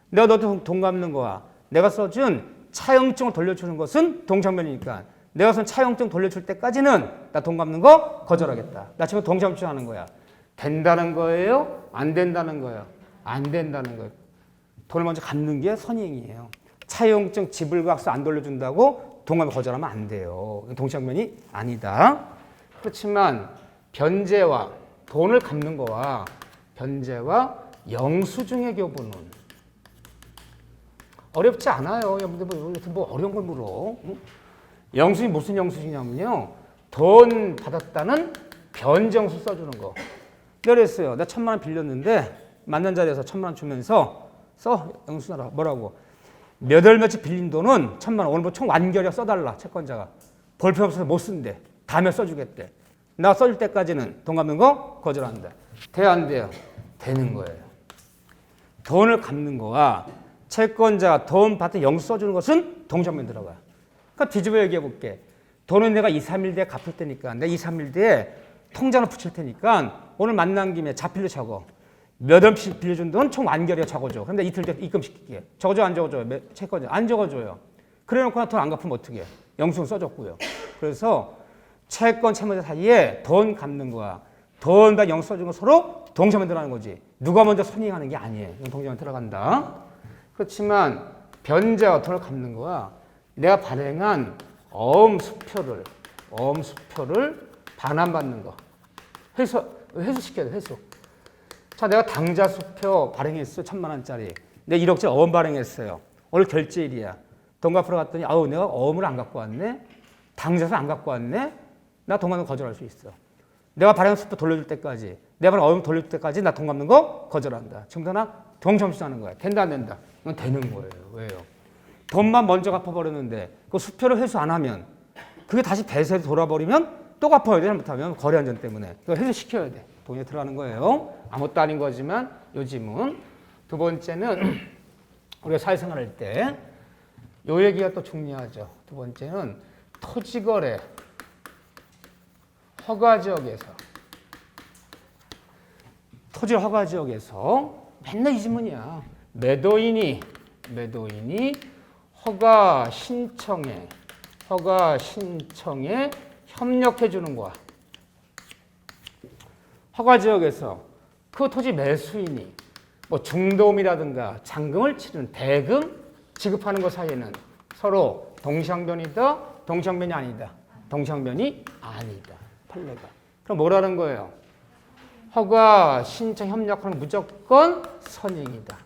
내가 너한테 돈 갚는 거야. 내가 써준 차용증을 돌려주는 것은 동시항변이니까 내가 쓴 차용증 돌려줄 때까지는 나 돈 갚는 거 거절하겠다. 나 지금 동시항변 하는 거야. 된다는 거예요? 안 된다는 거예요? 안 된다는 거예요. 돈을 먼저 갚는 게 선행이에요. 차용증 지불각서 안 돌려준다고 돈 갚는 거절하면 안 돼요. 동시항변이 아니다. 그렇지만 변제와 돈을 갚는 거와 변제와 영수증의 교부는 어렵지 않아요. 뭐 어려운 걸 물어. 영수증이 무슨 영수증이냐면요. 돈 받았다는 변정수 써주는 거. 내가 그랬어요. 나 1,000만 원 빌렸는데 맞는 자리에서 1,000만 원 주면서 써. 영수증 뭐라고? 몇 월 며칠 빌린 돈은 1,000만 원. 오늘부터 총 완결이야 써달라. 채권자가. 볼 필요 없어서 못 쓴대. 다음에 써주겠대. 나 써줄 때까지는 돈 갚는 거 거절한다. 돼요 안 돼요? 되는 거예요. 돈을 갚는 거와 채권자가 돈 받을 영수 써주는 것은 동시에 들어가요. 그러니까 뒤집어 얘기해 볼게. 돈은 내가 2, 3일 뒤에 갚을 테니까 내가 2, 3일 뒤에 통장을 붙일 테니까 오늘 만난 김에 자필로 적어. 몇 원씩 빌려준 돈 총 완결이야 적어줘. 근데 이틀 뒤에 입금시킬게. 적어줘 안 적어줘요? 채권자 안 적어줘요. 그래놓고 돈 안 갚으면 어떻게 해? 영수증 써줬고요. 그래서 채권 채무자 사이에 돈 갚는 거야. 돈 다 영수 써준 거 서로 동시에 들어가는 거지. 누가 먼저 선행하는 게 아니에요. 이건 동시에 들어간다. 그렇지만 변제와 돈을 갚는 거야. 내가 발행한 어음수표를 반환받는 거. 회수시켜야 돼, 회수. 자, 내가 당좌수표 발행했어. 1,000만 원짜리. 내가 1억짜리 어음 발행했어요. 오늘 결제일이야. 돈 갚으러 갔더니 아우 내가 어음을 안 갖고 왔네. 당좌서 안 갖고 왔네. 나 돈 갚는 거 거절할 수 있어. 내가 발행한 수표 돌려줄 때까지, 내가 발행한 어음 돌려줄 때까지 나 돈 갚는 거 거절한다. 지금부터 나 동점수하는 거야. 된다 안 된다? 이건 되는 거예요. 왜요? 돈만 먼저 갚아버렸는데 그 수표를 회수 안 하면 그게 다시 대세로 돌아버리면 또 갚아야 돼. 잘못하면 거래 안전 때문에. 그거 회수시켜야 돼. 돈이 들어가는 거예요. 아무것도 아닌 거지만 요즘은. 두 번째는 우리가 사회생활할 때 요 얘기가 또 중요하죠. 두 번째는 토지거래 허가지역에서 토지 허가지역에서 맨날 이 질문이야. 매도인이 허가 신청에 협력해 주는 거야. 허가지역에서 그 토지 매수인이 뭐 중도금이라든가 잔금을 치르는 대금 지급하는 것 사이에는 서로 동상변이다, 동상변이 아니다. 동상변이 아니다. 판례가. 그럼 뭐라는 거예요? 허가 신청 협력하는 무조건 선행이다.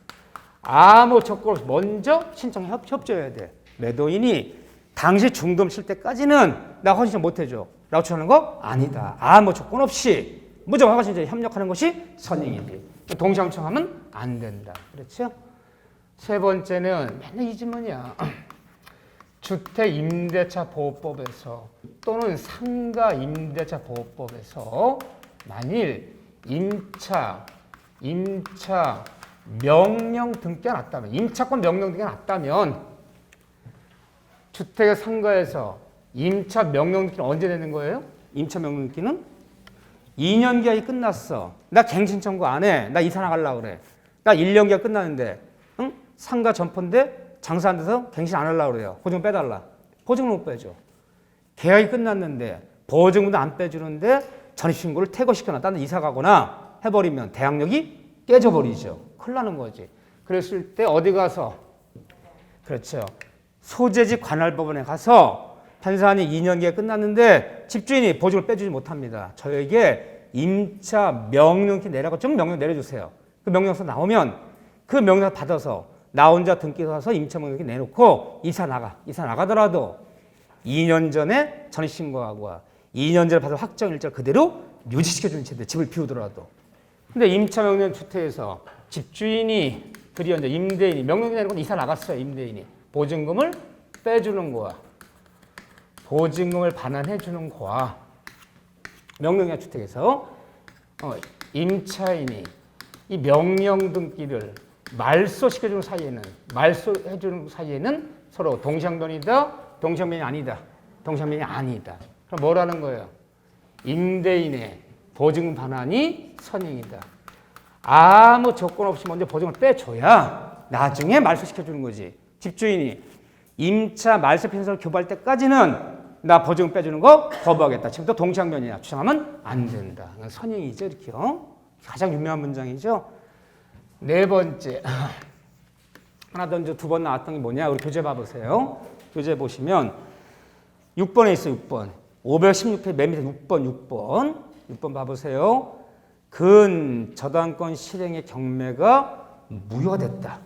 아무 조건 없이 먼저 신청에 협조해야 돼. 매도인이 당시 중도금 칠 때까지는 나 허가 신청 못 해줘. 라고 주장하는 거 아니다. 아무 조건 없이 무조건 허가 신청에 협력하는 것이 선행이지. 동상청하면 안 된다. 그렇죠? 세 번째는 맨날 이 질문이야. 주택임대차보호법에서 또는 상가임대차보호법에서 만일 임차 명령 등기가 났다면, 임차권 명령 등기가 났다면 주택의 상가에서 임차 명령 등기는 언제 되는 거예요? 임차 명령 등기는 2년 기한이 끝났어. 나 갱신 청구 안 해. 나 이사 나가려고 그래. 나 1년 기한 끝났는데 응? 상가 점포인데 장사 안 돼서 갱신 안 하려고 그래요. 보증금 빼달라. 보증금 못 빼줘. 계약이 끝났는데 보증금도 안 빼주는데 전입신고를 퇴거시켜놔. 다른 데 이사 가거나 해버리면 대항력이 깨져버리죠. 큰일 나는 거지. 그랬을 때 어디 가서 그렇죠. 소재지 관할법원에 가서 판사님 2년 기간 끝났는데 집주인이 보증을 빼주지 못합니다. 저에게 임차 명령이 내라고 좀 명령 내려주세요. 그 명령서 나오면 그 명령 받아서 나 혼자 등기 가서 임차 명령이 내놓고 이사 나가더라도 2년 전에 전입신고하고 2년 전에 받은 확정 일자 그대로 유지시켜주는 채인데 집을 비우더라도. 근데 임차 명령 주택에서 집주인이 드디어 이제 임대인이 명령이 내는 건 이사 나갔어요. 임대인이 보증금을 빼주는 거야. 보증금을 반환해 주는 거야. 명령이야 주택에서 임차인이 이 명령 등기를 말소시켜 주는 사이에는 서로 동상변이다, 동상변이 아니다. 동상변이 아니다. 그럼 뭐라는 거예요? 임대인의 보증금 반환이 선행이다. 아무 조건 없이 먼저 보증을 빼줘야 나중에 말소시켜 주는 거지. 집주인이 임차 말소 편성을 교부할 때까지는 나 보증금 빼주는 거 거부하겠다. 지금부터 동상변이야. 주장하면 안 된다. 선행이죠. 이렇게요. 가장 유명한 문장이죠. 네 번째. 하나 더 이제 두 번 나왔던 게 뭐냐. 우리 교재 봐보세요. 교재 보시면 6번에 있어요. 6번. 516페이지 맨 밑에 6번 봐보세요. 근 저당권 실행의 경매가 무효됐다.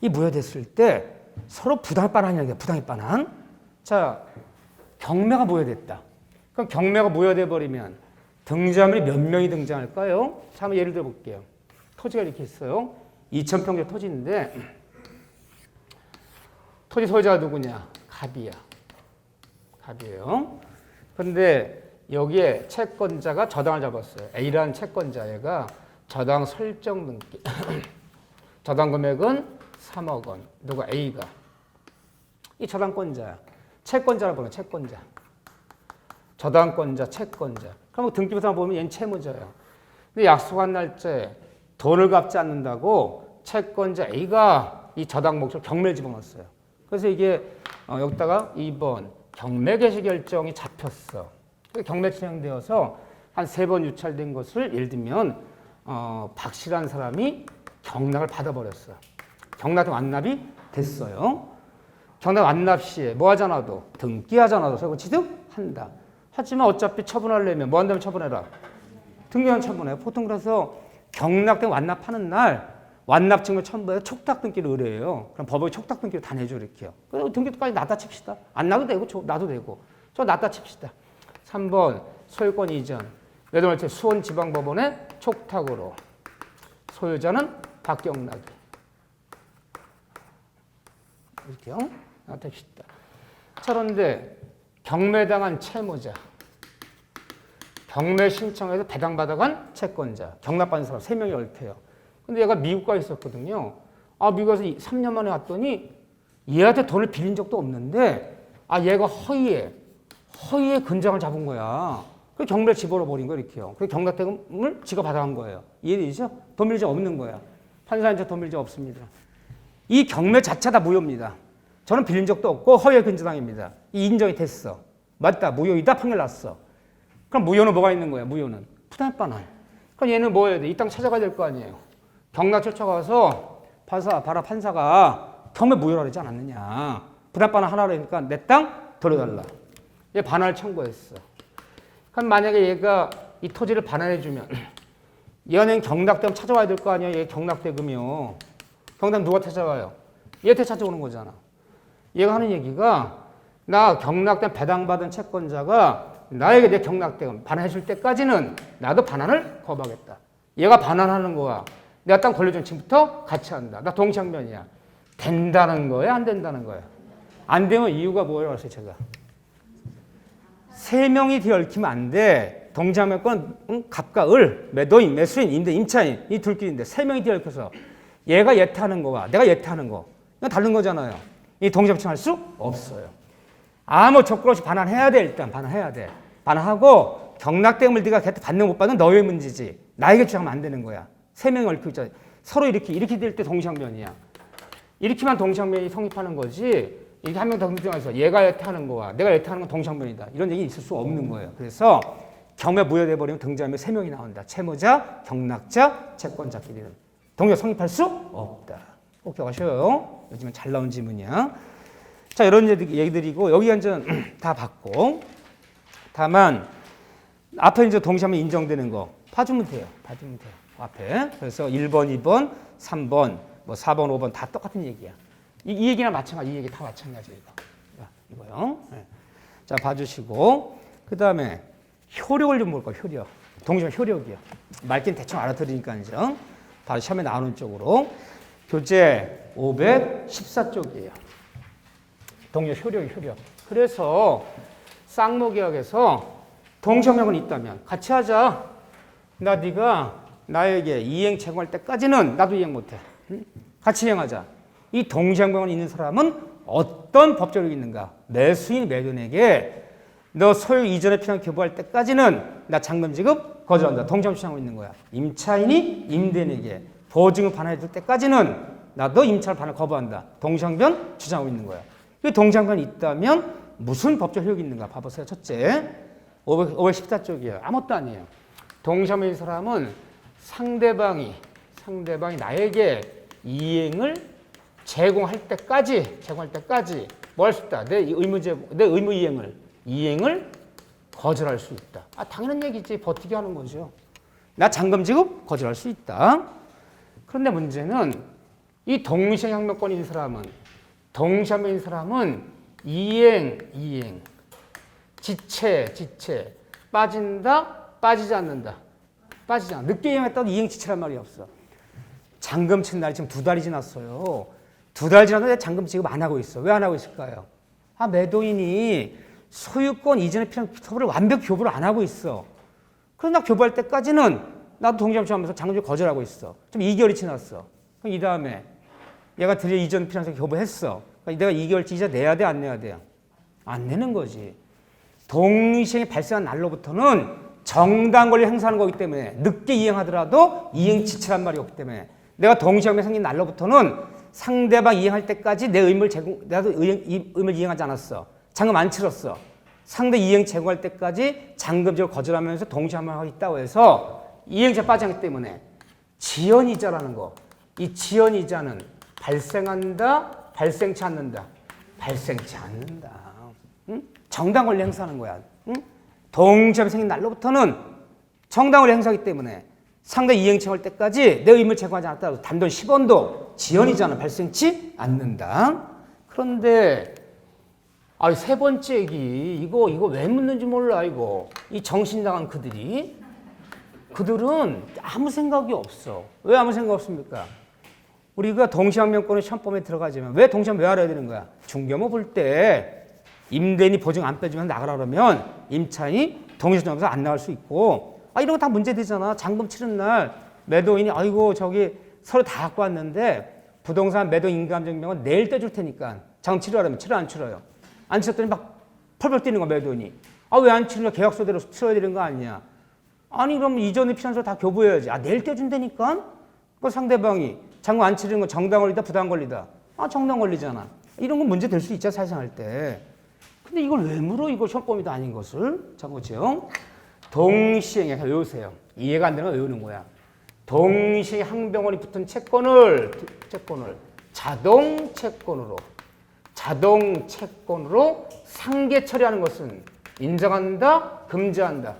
이 무효됐을 때 서로 부당할 바는 아니야. 부당할 바는. 자, 경매가 무효됐다. 그럼 경매가 무효돼 버리면 등장인물이 몇 명이 등장할까요? 자, 한번 예를 들어 볼게요. 토지가 이렇게 있어요. 2,000평짜리 토지인데 토지 소유자가 누구냐? 갑이야. 갑이에요. 그런데 여기에 채권자가 저당을 잡았어요. A라는 채권자 얘가 저당 설정 등기 저당 금액은 3억 원. 누가 A가 이 저당권자야. 채권자라고 보면 채권자. 저당권자, 채권자. 그럼 등기부터 보면 얘는 채무자예요. 근데 약속한 날짜에 돈을 갚지 않는다고 채권자 A가 이 저당 몫을 경매에 집어넣었어요. 그래서 이게 여기다가 2번 경매 개시 결정이 잡혔어. 경매 진행되어서 한 3번 유찰된 것을 예를 들면 박씨라는 사람이 경락을 받아버렸어. 경락 완납이 됐어요. 경락 완납 시에 뭐 하잖아도 등기하잖아도 세금 취득한다. 하지만 어차피 처분하려면 뭐 한다면 처분해라. 등기한 처분해. 보통 그래서 경락된 완납하는 날 완납 증거 첨부해 촉탁 등기를 의뢰해요. 그럼 법원이 촉탁 등기를 다 내줘 이렇게요. 그래서 등기까지 놨다 칩시다. 안 놔도 되고 나도 되고. 저 놨다 칩시다. 3번 소유권 이전. 예를 들면 수원지방법원의 촉탁으로 소유자는 박경락이. 이렇게요. 놨다 칩시다. 자, 그런데 경매당한 채무자. 경매 신청해서 배당받아간 채권자. 경락받은 사람 3명이 얽혀요. 근데 얘가 미국 가 있었거든요. 미국에서 3년 만에 왔더니 얘한테 돈을 빌린 적도 없는데 얘가 허위에 근장을 잡은 거야. 그 경매를 집어넣어버린 거야 이렇게요. 그 경락대금을 지가 받아간 거예요. 이해되죠? 돈 빌린 적 없는 거야. 판사한테 돈 빌린 적 없습니다. 이 경매 자체가 다 무효입니다. 저는 빌린 적도 없고 허위에 근저당입니다. 이 인정이 됐어. 맞다. 무효이다. 판결 났어. 그럼 무효는 뭐가 있는 거야? 무효는 부당반환. 그럼 얘는 뭐 해야 돼? 이 땅 찾아가야 될 거 아니에요. 경락 쫓아가서 판사가 경매 무효라고 그러지 않았느냐. 부당반환 하라고 하니까 내 땅 돌려달라. 얘 반환을 청구했어. 그럼 만약에 얘가 이 토지를 반환해주면 얘는 경락대금 찾아와야 될 거 아니야. 얘 경락대금이요. 경락대금 누가 찾아와요? 얘한테 찾아오는 거잖아. 얘가 하는 얘기가 나 경락대금 배당받은 채권자가 나에게 내 경락대금 반환해줄 때까지는 나도 반환을 거부하겠다. 얘가 반환하는 거야. 내가 땅 권리전 지금부터 같이 한다. 나 동시항변이야. 된다는 거야? 안 된다는 거야? 안 되면 이유가 뭐라고 했어요, 제가? 3명이 뒤에 얽히면 안 돼. 동시항변권 갑과 을, 매도인, 매수인, 임대, 임차인 이 둘끼리인데 3명이 뒤에 얽혀서 얘가 예타하는 거와 내가 예타하는 거 이건 다른 거잖아요. 이 동시합청할 수 없어요. 아무 조건 없이 반환해야 돼. 일단 반환해야 돼. 반환하고 경락대금을 네가 받는 못 받는 너의 문제지. 나에게 주장하면 안 되는 거야. 3명이 얽혀 있잖아. 서로 이렇게 될 때 동시항변이야. 이렇게만 동시항변이 성립하는 거지. 이게 한 명 더 등장해서 얘가 예타하는 거와 내가 예타하는 건 동시항변이다. 이런 얘기 있을 수 없는 거예요. 그래서 경매 무효돼 버리면 등장하면 3명이 나온다. 채무자, 경락자, 채권자끼리는 동시에 성립할 수 없다. 꼭 기억하셔요. 요즘은 잘 나온 지문이야. 자, 이런 얘기들이고 여기 이제 다 봤고 다만 앞에 이제 동시하면 인정되는 거 봐주면 돼요. 앞에. 그래서 1번, 2번, 3번, 뭐 4번, 5번 다 똑같은 얘기야. 이 얘기나 마찬가지. 이 얘기 다 마찬가지예요. 이거요. 네. 자, 봐주시고 그다음에 효력을 좀 볼까요? 효력. 동시하면 효력이요. 말긴 대충 알아들으니까 이제 바로 시험에 나오는 쪽으로 교재 514쪽이에요. 동료 효력. 그래서 쌍무계약에서 동시험력은 있다면 같이 하자. 네가 나에게 이행 제공할 때까지는 나도 이행 못해. 같이 이행하자. 이 동시행방을 있는 사람은 어떤 법적력이 있는가? 매수인 매도인에게 너 소유 이전에 필요한 교부할 때까지는 나 잔금 지급 거절한다. 동시험 주장하고 있는 거야. 임차인이 임대인에게 보증을 반환해 줄 때까지는 나도 임차를 반환 거부한다. 동시항변 주장하고 있는 거야. 그 동시항변이 있다면 무슨 법적 효력이 있는가 봐보세요. 첫째, 514쪽이에요. 아무것도 아니에요. 동시항변인 사람은 상대방이 나에게 이행을 제공할 때까지 뭐 할 수 있다. 내 의무 이행을 거절할 수 있다. 당연한 얘기지. 버티게 하는 거죠. 나 잔금 지급 거절할 수 있다. 그런데 문제는 이 동시항변권이 있는 사람은 이행, 지체, 빠진다, 빠지지 않는다. 늦게 이행했다고 이행 지체란 말이 없어. 잔금 친 날이 지금 2달이 지났어요. 2달 지났는데 잔금 지급 안 하고 있어. 왜 안 하고 있을까요? 매도인이 소유권 이전에 필요한 서류를 완벽히 교부를 안 하고 있어. 그래서 나 교부할 때까지는 나도 동시함수하면서 잔금 거절하고 있어. 좀 2개월이 지났어. 그럼 이 다음에 얘가 드디어 이전 필요한 서류 교부했어. 그러니까 내가 2개월치 이자 내야 돼, 안 내야 돼? 안 내는 거지. 동시행이 발생한 날로부터는 정당 권리 행사하는 거기 때문에 늦게 이행하더라도 이행 지체란 말이 없기 때문에 내가 동시행이 생긴 날로부터는 상대방 이행할 때까지 내 의무를 나도 의무를 이행하지 않았어. 잔금 안 치렀어. 상대 이행 제공할 때까지 잔금적으로 거절하면서 동시행을 하고 있다고 해서 이행자 빠지기 때문에 지연이자라는 거. 이 지연이자는 발생한다, 발생치 않는다. 발생치 않는다. 응? 정당 권리 행사하는 거야. 응? 동시에 생긴 날로부터는 정당 권리 행사하기 때문에 상대 이행 체할 때까지 내 의무를 제공하지 않았다고 단돈 10원도 지연이자는 발생치 않는다. 그런데 세 번째 얘기 이거 왜 묻는지 몰라 이거. 이 정신 나간 그들은 아무 생각이 없어. 왜 아무 생각 없습니까? 우리가 동시항명권의 시험범위에 들어가지만 왜 동시항 왜 알아야 되는 거야? 중개모 볼 때 임대인이 보증 안 빼주면 나가라 그러면 임차인이 동시전화에서 안 나갈 수 있고 이런 거 다 문제되잖아. 잔금 치른 날 매도인이 아이고 저기 서류 다 갖고 왔는데 부동산 매도 인감증명은 내일 떼줄 테니까 잔금 치르라면 치러 안 치러요? 안 치렀더니 막 펄펄 뛰는 거야 매도인이. 왜 안 치르냐? 계약서대로 치러야 되는 거 아니냐? 아니 그럼 이전에 필요한 서류 다 교부해야지. 내일 떼준다니까? 그 상대방이 잔금 안 치르는 건 정당 권리다 부당 권리다? 정당 권리잖아. 이런 건 문제 될 수 있죠 사실상할 때. 근데 이걸 왜 물어? 이거 시험범위도 아닌 것을. 자 보죠. 동시행에 외우세요. 이해가 안 되는 거 외우는 거야. 동시에 항변권이 붙은 채권을 자동 채권으로 상계 처리하는 것은 인정한다, 금지한다.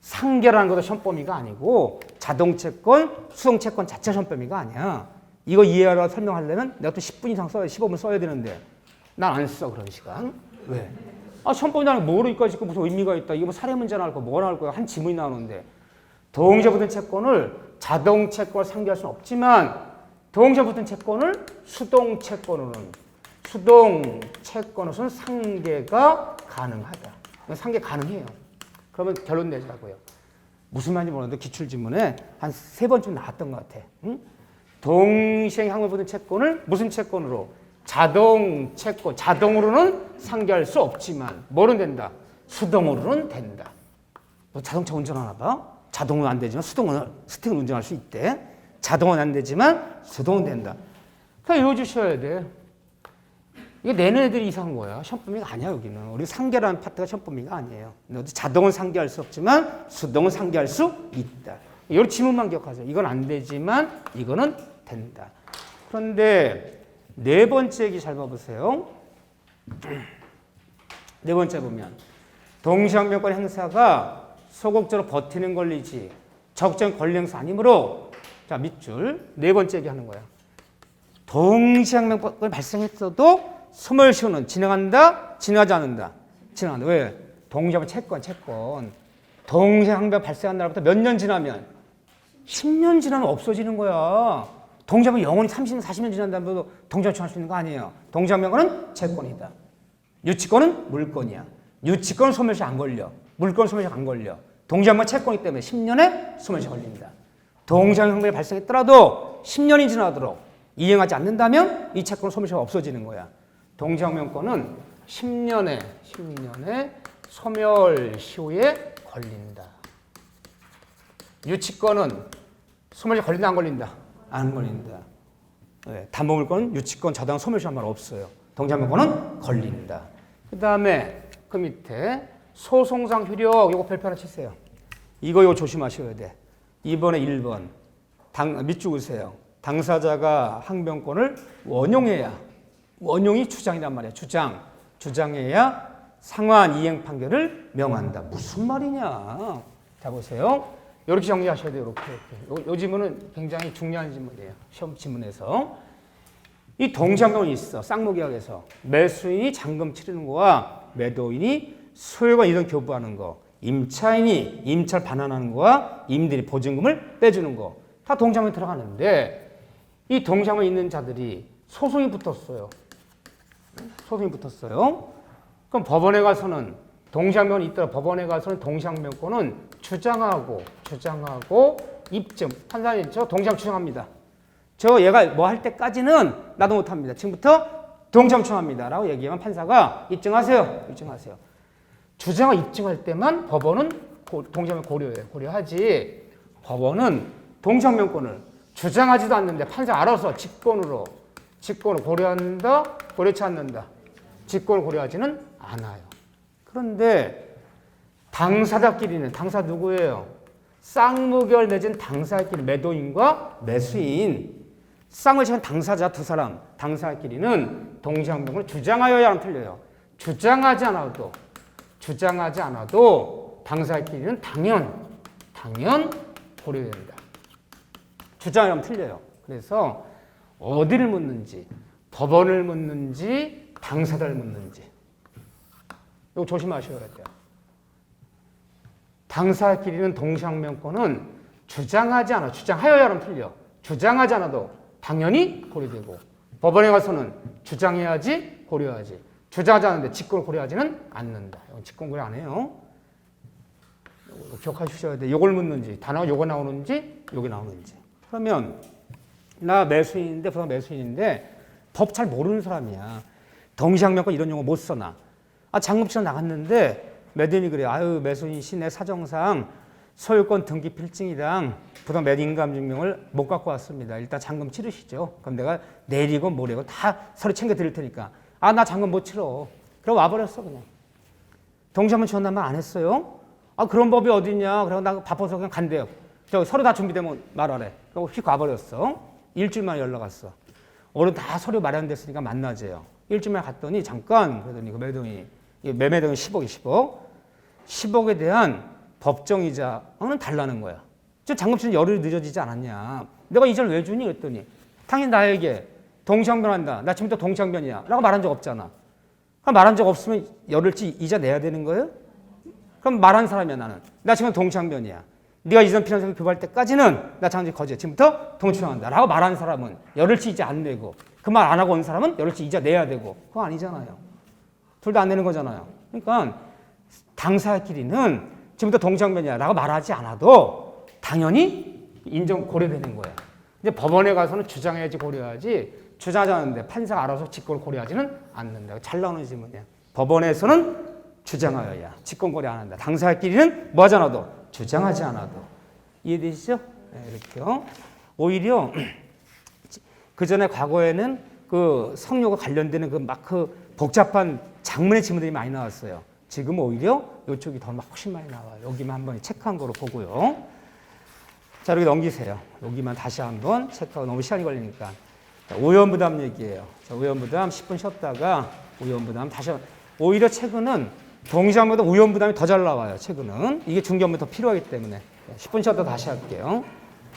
상계라는 것도 시험범위가 아니고 자동 채권, 수동 채권 자체 시험범위가 아니야. 이거 이해하라고 설명하려면 내가 또 10분 이상 써야 15분 써야 되는데 난 안 써 그런 시간. 왜? 시험범위 나는 뭐로 이까지 무슨 의미가 있다. 이거 뭐 사례 문제 나올 거 뭐 나올 거야. 한 지문이 나오는데 동시에 붙은 채권을 자동 채권을 상계할 수는 없지만 동시에 붙은 채권을 수동 채권으로는 상계가 가능하다. 상계 가능해요. 그러면 결론 내자고요. 무슨 말인지 모르는데 기출지문에 한 3번쯤 나왔던 것 같아. 응? 동시에 항변 붙은 채권을 무슨 채권으로? 자동 채권. 자동으로는 상계할 수 없지만 뭐는 된다? 수동으로는 된다. 너 자동차 운전하나 봐? 자동은 안 되지만 스틱은 운전할 수 있대. 자동은 안 되지만 수동은 된다. 그냥 외워주셔야 돼. 이게 내는 애들이 이상한 거야. 시험범위가 아니야 여기는. 우리 상계라는 파트가 시험범위가 아니에요. 자동은 상계할 수 없지만 수동은 상계할 수 있다. 이 지문만 기억하세요. 이건 안 되지만 이거는 된다. 그런데 네 번째 얘기 잘 봐보세요. 네 번째 보면 동시항변권 행사가 소극적으로 버티는 권리지 적정 권리 행사 아니므로 자 밑줄 네 번째 얘기하는 거야. 동시항변권이 발생했어도 소멸시효는 진행한다? 진행하지 않는다? 진행한다. 왜? 동시항변 채권. 동시항변 발생한 날부터 몇 년 지나면? 10년 지나면 없어지는 거야. 동시항변 영원히 30년, 40년 지난다면 동시항변 청할 수 있는 거 아니에요. 동시항변권은 채권이다. 유치권은 물권이야. 유치권은 소멸시 안 걸려. 물권 소멸시 안 걸려. 동시항변 채권이기 때문에 10년에 소멸시 걸린다. 동시항변이 발생했더라도 10년이 지나도록 이행하지 않는다면 이 채권은 소멸시가 없어지는 거야. 동시항변권은 10년에 소멸시효에 걸린다. 유치권은 소멸시 걸린다 안 걸린다? 안 걸린다. 네, 담보물권은 유치권, 자동, 소멸시 한 말 없어요. 동시항변권은 걸린다. 그 다음에 그 밑에 소송상 효력 이거 별표 하나 치세요. 이거 조심하셔야 돼. 이번에 1번 밑줄 그으세요. 당사자가 항변권을 원용이 주장이란 말이야. 주장해야 상환 이행 판결을 명한다. 무슨 말이냐? 자 보세요. 이렇게 정리하셔야 돼요. 이렇게. 이 지문은 굉장히 중요한 지문이에요. 시험 지문에서. 이 동시항변권이 있어. 쌍무계약에서. 매수인이 잔금 치르는 거와 매도인이 소유권 이전 교부하는 거. 임차인이 임차를 반환하는 거와 임대인이 보증금을 빼주는 거. 다 동작면에 들어가는데 이 동작면에 있는 자들이 소송이 붙었어요. 소송이 붙었어요. 그럼 법원에 가서는 동작면이 있더라. 법원에 가서는 동작면권은 주장하고 입증. 판사님 저 동작 주장합니다. 저 얘가 뭐 할 때까지는 나도 못합니다. 지금부터 동작 주장합니다. 라고 얘기하면 판사가 입증하세요. 입증하세요. 주장을 입증할 때만 법원은 동작면 고려하지. 법원은 동작면권을 주장하지도 않는데 판사 알아서 직권으로 고려한다, 고려치 않는다. 직권을 고려하지는 않아요. 그런데 당사자끼리는 당사 누구예요? 쌍무결 맺은 당사자끼리 매도인과 매수인 쌍을 지은 당사자 두 사람 당사자끼리는 동작면권을 주장하여야 하면 틀려요. 주장하지 않아도 당사자끼리는 당연 고려된다. 주장하면 틀려요. 그래서 어디를 묻는지 법원을 묻는지 당사자를 묻는지 이거 조심하셔야 돼요. 당사자끼리는 동작면권은 주장하여야 하면 틀려. 주장하지 않아도 당연히 고려되고 법원에 가서는 주장해야지 고려하지. 주장하지 않는데 직권을 고려하지는 않는다. 이건 직권 고려 안 해요. 이거 기억하셔야 돼요. 이걸 묻는지 단어가 요거 나오는지 요게 나오는지. 그러면 나 매수인인데 부당 매수인인데 법 잘 모르는 사람이야. 동시항명권 이런 용어 못 써나. 잔금치러 나갔는데 매도인이 그래. 아유 매수인 씨 내 사정상 소유권 등기 필증이랑 부당 매도 인감증명을 못 갖고 왔습니다. 일단 잔금 치르시죠. 그럼 내가 내리고 모레고 다 서류 챙겨 드릴 테니까. 나 잔금 못 치러. 그럼 와버렸어 그냥. 동시항명 지원단 말 안 했어요. 그런 법이 어딨냐. 그래서 나 바빠서 그냥 간대요. 저 서류 다 준비되면 말하래. 그리고 휙 와버렸어. 일주일 만에 연락 왔어. 오늘 다 서류 마련됐으니까 만나재요. 일주일 만에 갔더니 잠깐 그러더니 그 매도인이 매매등은 10억에 대한 법정이자는 달라는 거야. 저 잔금치는 열흘이 늦어지지 않았냐. 내가 이자를 왜 주니? 그랬더니 당연히 나에게 동시항변한다. 나 지금부터 동시항변이야. 라고 말한 적 없잖아. 그럼 말한 적 없으면 열흘치 이자 내야 되는 거예요? 그럼 말한 사람이야 나는. 나 지금 동시항변이야. 네가 이전 피난생을 교부할 때까지는 나 장지 거지야. 지금부터 동시항한다. 라고 말한 사람은 열흘치 이자 안 내고 그 말 안 하고 온 사람은 열흘치 이자 내야 되고 그거 아니잖아요. 둘 다 안 내는 거잖아요. 그러니까 당사자끼리는 지금부터 동시항변이야 라고 말하지 않아도 당연히 인정 고려되는 거예요. 이제 법원에 가서는 주장해야지 고려하지 주장하지 않는데 판사가 알아서 직권을 고려하지는 않는다. 잘 나오는 질문이야. 법원에서는 주장하여야 직권 고려 안 한다. 당사자끼리는 뭐 하지 않아도 주장하지 않아도. 이해되시죠? 네, 이렇게요. 오히려 그 전에 과거에는 그 성료가 관련되는 그 복잡한 장문의 지문들이 많이 나왔어요. 지금 오히려 이쪽이 더 훨씬 많이 나와요. 여기만 한번 체크한 거로 보고요. 자, 여기 넘기세요. 여기만 다시 한번 체크하고 너무 시간이 걸리니까. 자, 오연부담 얘기예요. 자, 오연부담 10분 쉬었다가 오연부담 다시 오히려 최근은 동시항보다 우연부담이 더 잘 나와요. 최근은. 이게 중견부터 필요하기 때문에. 10분 쉬었다 다시 할게요.